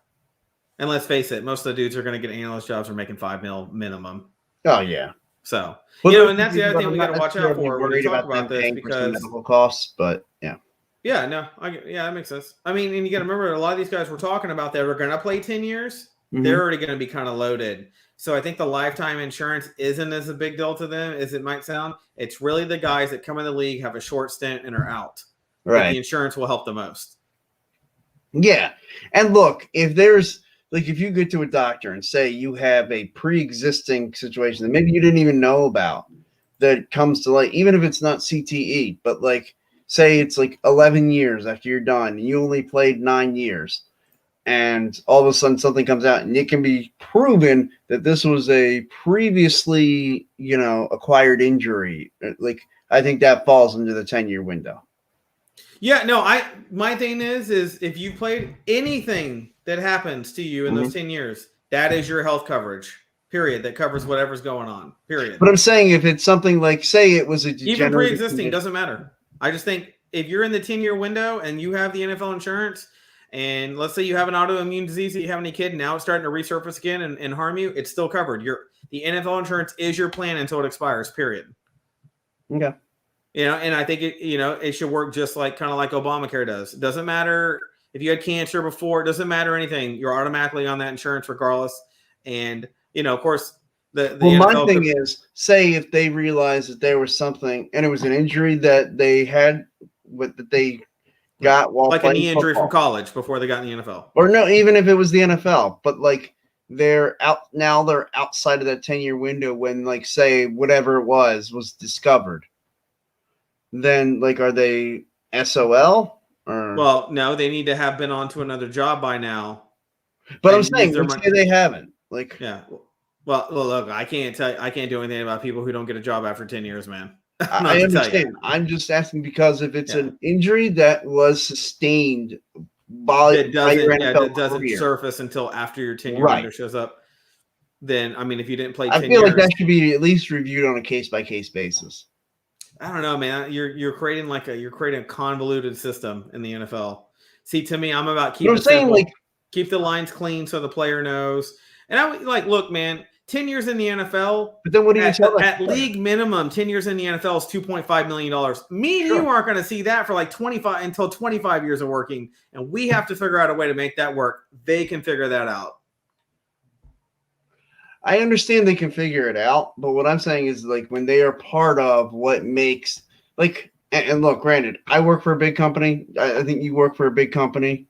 And let's face it, most of the dudes are going to get analyst jobs are making $5 million minimum. Oh, yeah. So, you know, and that's the other thing we got to watch out for when we talk about this, because medical costs, but yeah. Yeah, no, that makes sense. I mean, and you got to remember, a lot of these guys we're talking about that are going to play 10 years, they're already going to be kind of loaded. So I think the lifetime insurance isn't as a big deal to them as it might sound. It's really the guys that come in the league, have a short stint, and are out. Right. The insurance will help the most. Yeah. And look, if there's, like, if you get to a doctor and say you have a pre-existing situation that maybe you didn't even know about that comes to light, even if it's not CTE, but like, say it's like 11 years after you're done and you only played 9 years, and all of a sudden something comes out and it can be proven that this was a previously, you know, acquired injury. Like, I think that falls into the 10-year window. Yeah, no, my thing is if you played anything that happens to you in those 10 years, that is your health coverage, period. That covers whatever's going on, period. But I'm saying if it's something like, say it was a degenerative, even pre-existing, doesn't matter. I just think if you're in the 10-year window and you have the NFL insurance, and let's say you have an autoimmune disease that you have in a kid, now it's starting to resurface again and harm you, it's still covered. The NFL insurance is your plan until it expires, period. Okay. You know, and I think it should work just like kind of like Obamacare does. It doesn't matter if you had cancer before, it doesn't matter anything. You're automatically on that insurance regardless. And, you know, of course, the NFL my thing is, say if they realized that there was something and it was an injury that they had that they got while like a knee injury football from college before they got in the NFL. Or no, even if it was the NFL, but like they're outside of that 10-year window when, like, say whatever it was discovered. Then, like, are they SOL? Or? Well, no, they need to have been on to another job by now. But I'm saying, let's say they haven't. Like, yeah. Well, look, I can't do anything about people who don't get a job after 10 years, man. I understand. I'm just asking because if it's an injury that was sustained by that doesn't surface until after your 10-year window shows up, then I mean, if you didn't play 10 years, I feel like that should be at least reviewed on a case-by-case basis. I don't know, man. You're creating a convoluted system in the NFL. See, to me, I'm about keep the lines clean so the player knows. And I look, man, 10 years in the NFL. But then what do you tell at league minimum? 10 years in the NFL is $2.5 million. Me and you aren't going to see that for 25 years of working, and we have to figure out a way to make that work. They can figure that out. I understand they can figure it out, but what I'm saying is when they are part of what makes and look, granted, I work for a big company. I think you work for a big company.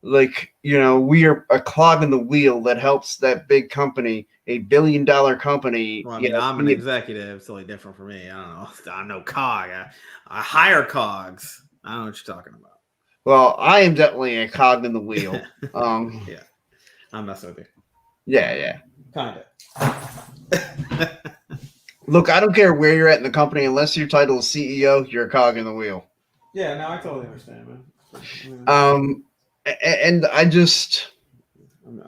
We are a clog in the wheel that helps that big company, a $1 billion company. Well, I mean, I'm an executive. It's totally different for me. I don't know. I'm no cog. I hire cogs. I don't know what you're talking about. Well, I am definitely a cog in the wheel. Yeah. I'm messing with you. Yeah. Kind of. Look, I don't care where you're at in the company. Unless your title is CEO, you're a cog in the wheel. Yeah, no, I totally understand, man. And I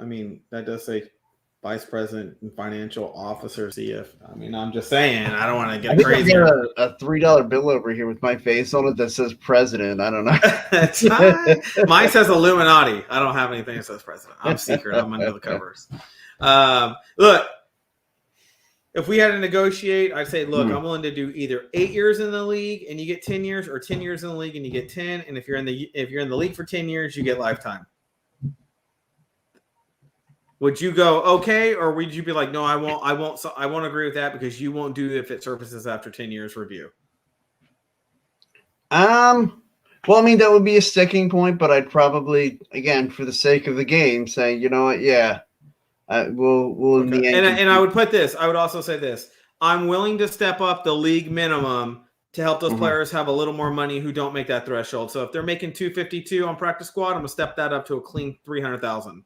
mean, that does say vice president and financial officer CF. I mean, I'm just saying, I don't want to get crazy. I got a $3 bill over here with my face on it that says president. I don't know. Mine says Illuminati. I don't have anything that says president. I'm secret. I'm under the covers. Look, if we had to negotiate, I'd say, look, I'm willing to do either 8 years in the league and you get 10 years, or 10 years in the league and you get 10. And if you're in the league for 10 years, you get lifetime. Would you go okay, or would you be like, no, I won't agree with that because you won't do if it surfaces after 10 years review? Well, I mean, that would be a sticking point, but I'd probably, again, for the sake of the game, say, you know what, yeah. We'll in the end. And I would put this. I would also say this. I'm willing to step up the league minimum to help those players have a little more money who don't make that threshold. So if they're making $252 on practice squad, I'm gonna step that up to a clean $300,000.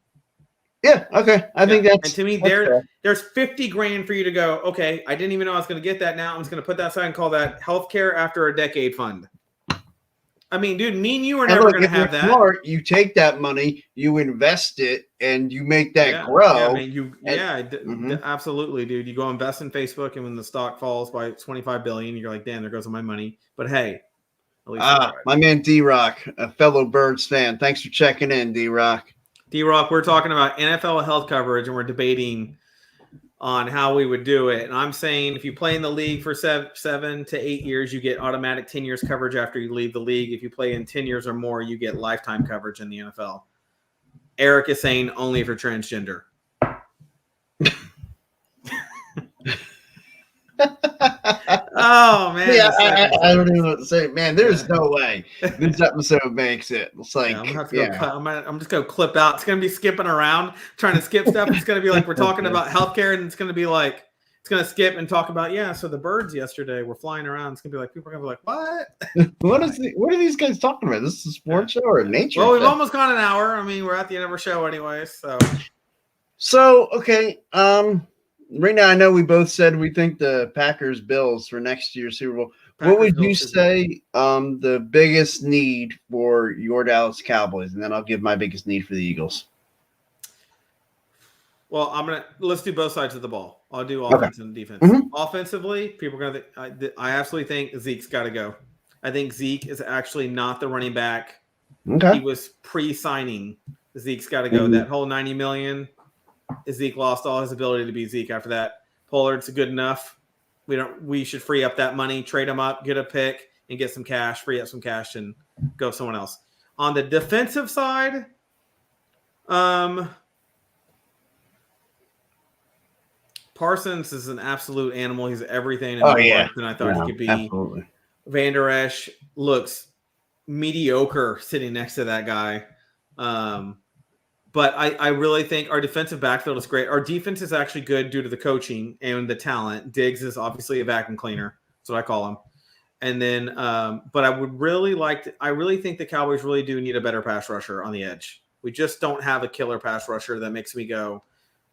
Yeah. Okay. I think that's. And to me, there's $50,000 for you to go. Okay, I didn't even know I was gonna get that. Now I'm just gonna put that aside and call that healthcare after a decade fund. I mean, dude, me and you are never going to have that. Smart, you take that money, you invest it, and you make that grow. Yeah, I mean, absolutely, dude. You go invest in Facebook, and when the stock falls by $25 billion, you're like, damn, there goes all my money. But hey, at least my man D-Rock, a fellow Birds fan. Thanks for checking in, D-Rock. D-Rock, we're talking about NFL health coverage, and we're debating on how we would do it. And I'm saying if you play in the league for 7 to 8 years, you get automatic 10 years coverage after you leave the league. If you play in 10 years or more, you get lifetime coverage in the NFL. Eric is saying only if you're transgender. Oh, man. Yeah, I don't even know what to say. Man, there's no way this episode makes it. It's like, I'm just going to clip out. It's going to be skipping around, trying to skip stuff. It's going to be like we're talking about healthcare, and it's going to be like, it's going to skip and talk about, so the birds yesterday were flying around. It's going to be like, people are going to be like, what? What are these guys talking about? This is a sports show or a nature Well, we've show? almost gone an hour. I mean, we're at the end of our show anyways. So, okay. Right now, I know we both said we think the Packers Bills for next year's Super Bowl. What would you say the biggest need for your Dallas Cowboys? And then I'll give my biggest need for the Eagles. Well, let's do both sides of the ball. I'll do offense and defense. Offensively, people are going to I absolutely think Zeke's got to go. I think Zeke is actually not the running back. Okay. He was pre-signing. Zeke's got to go. That whole $90 million. Zeke lost all his ability to be Zeke after that. Pollard's good enough. We should free up that money, trade him up, get a pick, and get some cash, free up some cash, and go someone else. On the defensive side, Parsons is an absolute animal. He's everything and more than I thought he could be. Absolutely. Van Der Esch looks mediocre sitting next to that guy. But I really think our defensive backfield is great. Our defense is actually good due to the coaching and the talent. Diggs is obviously a vacuum cleaner. That's what I call him. And then, but I would really I really think the Cowboys really do need a better pass rusher on the edge. We just don't have a killer pass rusher that makes me go,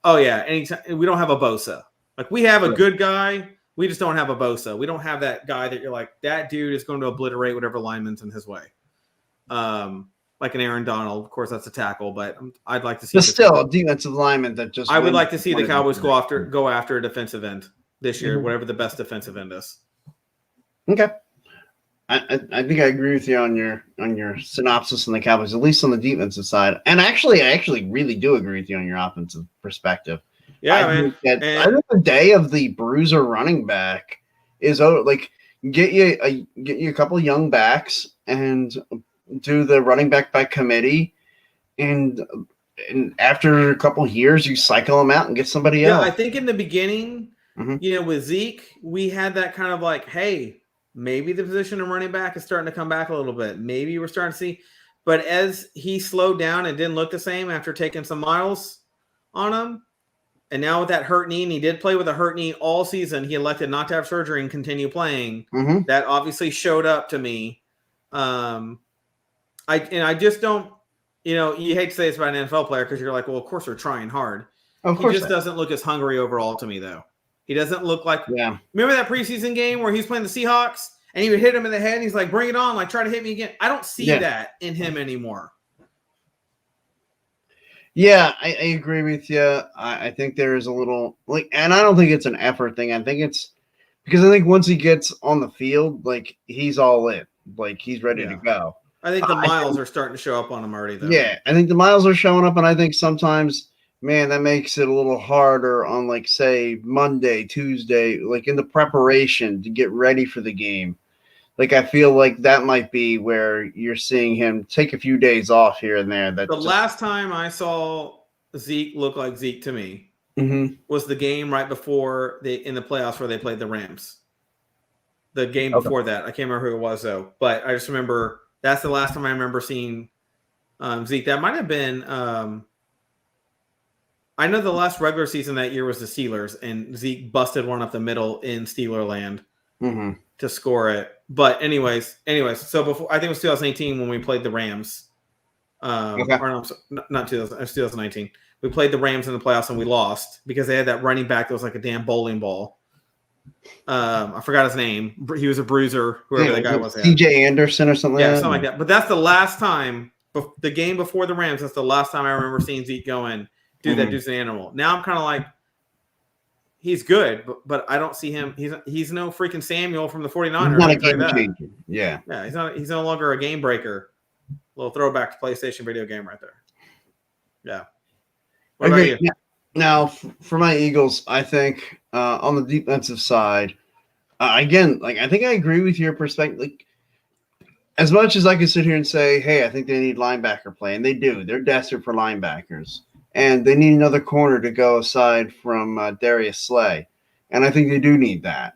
oh yeah. Anytime we don't have a Bosa. Like we have a good guy, We just don't have a Bosa. We don't have that guy that you're like, that dude is going to obliterate whatever lineman's in his way. Like an Aaron Donald. Of course, that's a tackle, but I'd like to see. But still, a defensive lineman that just. I would like to see the Cowboys go after a defensive end this year, whatever the best defensive end is. Okay. I think I agree with you on your synopsis on the Cowboys, at least on the defensive side. And I actually really do agree with you on your offensive perspective. Yeah, I man. I think the day of the bruiser running back is like get you a couple of young backs and do the running back by committee, and after a couple of years you cycle them out and get somebody else. I think in the beginning, with Zeke, we had that kind of like, hey, maybe the position of running back is starting to come back a little bit. Maybe we're starting to see, but as he slowed down and didn't look the same after taking some miles on him. And now with that hurt knee, and he did play with a hurt knee all season, he elected not to have surgery and continue playing. That obviously showed up to me. I just don't, you hate to say this about an NFL player because you're like, well, of course they're trying hard. Of course he just doesn't look as hungry overall to me, though. He doesn't look like. Yeah. Remember that preseason game where he's playing the Seahawks and he would hit him in the head and he's like, bring it on, like try to hit me again. I don't see that in him anymore. Yeah, I agree with you. I think there is a little and I don't think it's an effort thing. I think it's because I think once he gets on the field, like he's all in, like he's ready to go. I think the miles are starting to show up on him already, though. Yeah, I think the miles are showing up, and I think sometimes, man, that makes it a little harder on, like, say, Monday, Tuesday, like in the preparation to get ready for the game. Like, I feel like that might be where you're seeing him take a few days off here and there. Last time I saw Zeke look like Zeke to me was the game right before in the playoffs where they played the Rams. The game before that. I can't remember who it was, though. But I just remember that's the last time I remember seeing Zeke. That might have been I know the last regular season that year was the Steelers, and Zeke busted one up the middle in Steeler land to score it. But anyways, so before I think it was 2018 when we played the Rams. Or no, not 2000, it was 2019. We played the Rams in the playoffs and we lost because they had that running back that was like a damn bowling ball. I forgot his name. He was a bruiser, whoever the guy was. CJ Anderson or something. Yeah, something like that. But that's the last time, the game before the Rams, that's the last time I remember seeing Zeke going, dude, that dude's an animal. Now I'm kind of like, he's good, but I don't see him. He's no freaking Samuel from the 49ers. He's not a game changer. Yeah. Yeah, he's no longer a game breaker. A little throwback to PlayStation video game right there. Yeah. What about you? Now, for my Eagles, I think on the defensive side, again, like I think I agree with your perspective. Like, as much as I can sit here and say, hey, I think they need linebacker play, and they do. They're desperate for linebackers. And they need another corner to go aside from Darius Slay. And I think they do need that.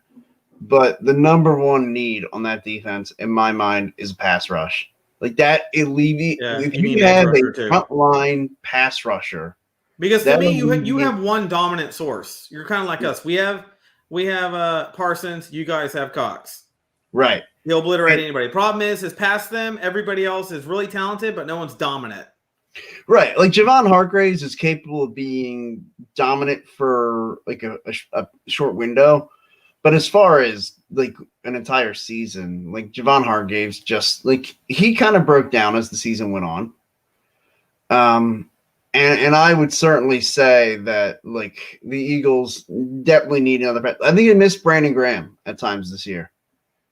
But the number one need on that defense, in my mind, is a pass rush. Like that, if you have a frontline pass rusher. Because to me, you have one dominant source. You're kind of like us. We have Parsons. You guys have Cox. Right. He'll obliterate anybody. Problem is past them, everybody else is really talented, but no one's dominant. Right. Like Javon Hargraves is capable of being dominant for like a short window. But as far as like an entire season, like Javon Hargraves just like he kind of broke down as the season went on. And I would certainly say that like the Eagles definitely need another. I think they missed Brandon Graham at times this year.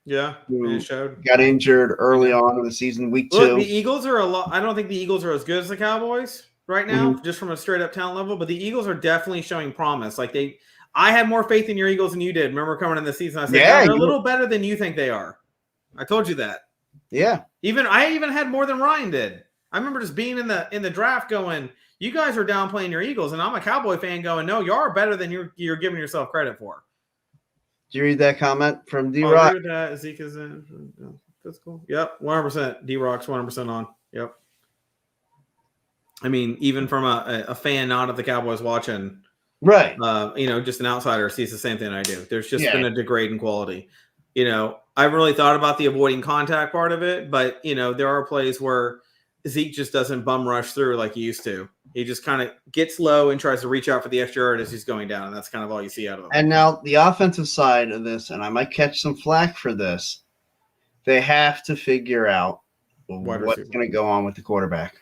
Yeah, it showed. Got injured early on in the season, week 2. The Eagles are a lot. I don't think the Eagles are as good as the Cowboys right now, just from a straight up talent level. But the Eagles are definitely showing promise. Like I had more faith in your Eagles than you did. Remember coming in the season, I said they're a little better than you think they are. I told you that. Yeah. I even had more than Ryan did. I remember just being in the draft going, you guys are downplaying your Eagles, and I'm a Cowboy fan going, no, you are better than you're giving yourself credit for. Did you read that comment from D-Rock? Zeke is in. That's cool. Yep, 100%. D-Rock's 100% on. Yep. I mean, even from a fan not of the Cowboys watching, right? Just an outsider sees the same thing I do. There's just been a degrade in quality. I really thought about the avoiding contact part of it, but there are plays where Zeke just doesn't bum rush through like he used to. He just kind of gets low and tries to reach out for the extra yard as he's going down, and that's kind of all you see out of him. And now the offensive side of this, and I might catch some flack for this, they have to figure out what's going to go on with the quarterback.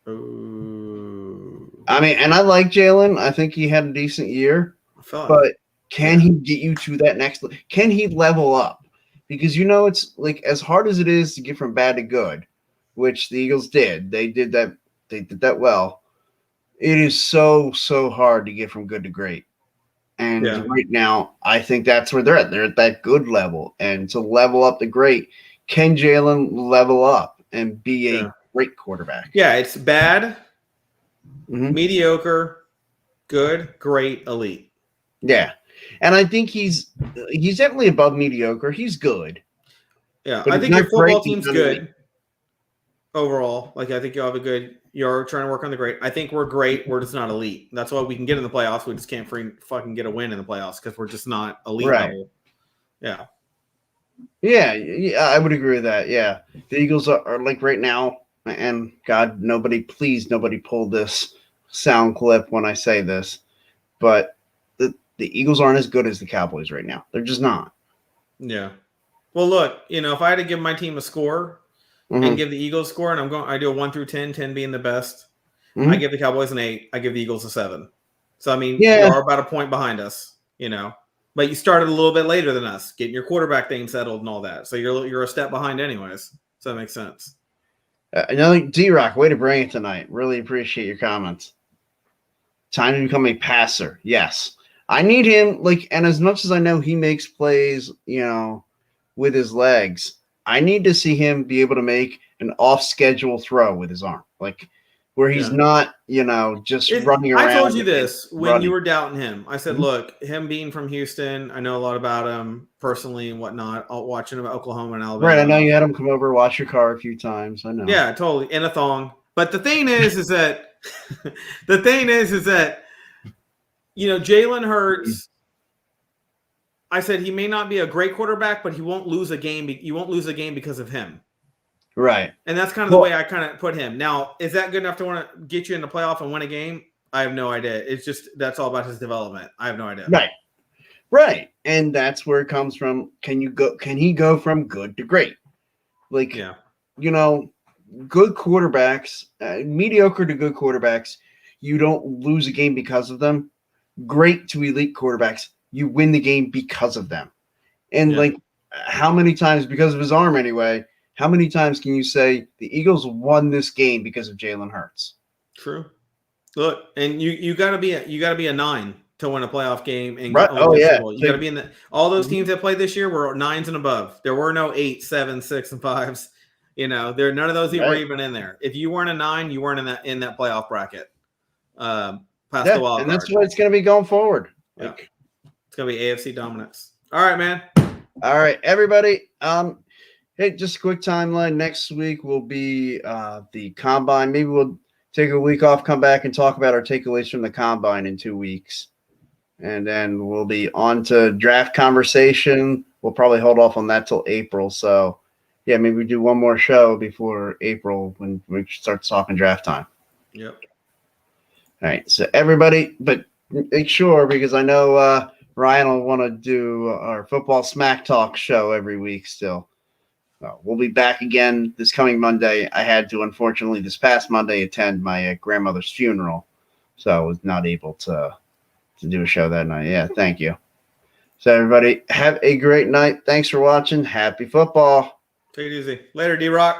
Ooh. I mean, and I like Jalen. I think he had a decent year. But can he get you to that next – can he level up? Because, it's like as hard as it is to get from bad to good, which the Eagles did. They did that. They did that well. It is so, so hard to get from good to great. And right now, I think that's where they're at. They're at that good level. And to level up to great, can Jalen level up and be a great quarterback? Yeah, it's bad, mediocre, good, great, elite. Yeah. And I think he's definitely above mediocre. He's good. Yeah, I think your football team's good overall. Like, I think you're trying to work on the great. I think we're great. We're just not elite. That's why we can get in the playoffs. We just can't fucking get a win in the playoffs because we're just not elite level. Yeah. Yeah, I would agree with that. Yeah. The Eagles are like right now, and God, nobody pull this sound clip when I say this, but the Eagles aren't as good as the Cowboys right now. They're just not. Yeah. Well, look, if I had to give my team a score and give the Eagles a score, and I do a 1 through 10, 10 being the best, I give the Cowboys an 8. I give the Eagles a 7. So, I mean, you are about a point behind us, But you started a little bit later than us, getting your quarterback thing settled and all that. So you're a step behind anyways. So that makes sense. D-Rock, way to bring it tonight. Really appreciate your comments. Time to become a passer. Yes. I need him, and as much as I know he makes plays, with his legs, I need to see him be able to make an off-schedule throw with his arm. Where he's not, just running around. I told you this when you were doubting him. I said, look, him being from Houston, I know a lot about him personally and whatnot. Watching him at Oklahoma and Alabama. Right, I know you had him come over, wash your car a few times. I know. Yeah, totally. In a thong. But the thing is that Jalen Hurts, I said he may not be a great quarterback, but he won't lose a game. You won't lose a game because of him. Right. And that's kind of the way I kind of put him. Now, is that good enough to want to get you in the playoff and win a game? I have no idea. It's just that's all about his development. I have no idea. Right. And that's where it comes from. Can he go from good to great? Good quarterbacks, mediocre to good quarterbacks, you don't lose a game because of them. Great to elite quarterbacks, you win the game because of them. And how many times, because of his arm anyway, how many times can you say the Eagles won this game because of Jalen Hurts? True. Look, and you gotta be a 9 to win a playoff game. And right. Oh yeah, you gotta be in all those teams that played this year were 9s and above. There were no 8, 7, 6, and 5s. There none of those were even in there. If you weren't a 9, you weren't in that playoff bracket. Past the wild and that's what it's going to be going forward. Yeah. It's going to be AFC dominance. All right, man. All right, everybody. Hey, just a quick timeline. Next week will be the Combine. Maybe we'll take a week off, come back, and talk about our takeaways from the Combine in 2 weeks. And then we'll be on to draft conversation. We'll probably hold off on that till April. So, yeah, maybe we do one more show before April when we start talking draft time. Yep. All right, so everybody, but make sure, because I know Ryan will want to do our football smack talk show every week still. We'll be back again this coming Monday. I had to, unfortunately, this past Monday attend my grandmother's funeral, so I was not able to do a show that night. Yeah, thank you. So everybody, have a great night. Thanks for watching. Happy football. Take it easy. Later, D-Rock.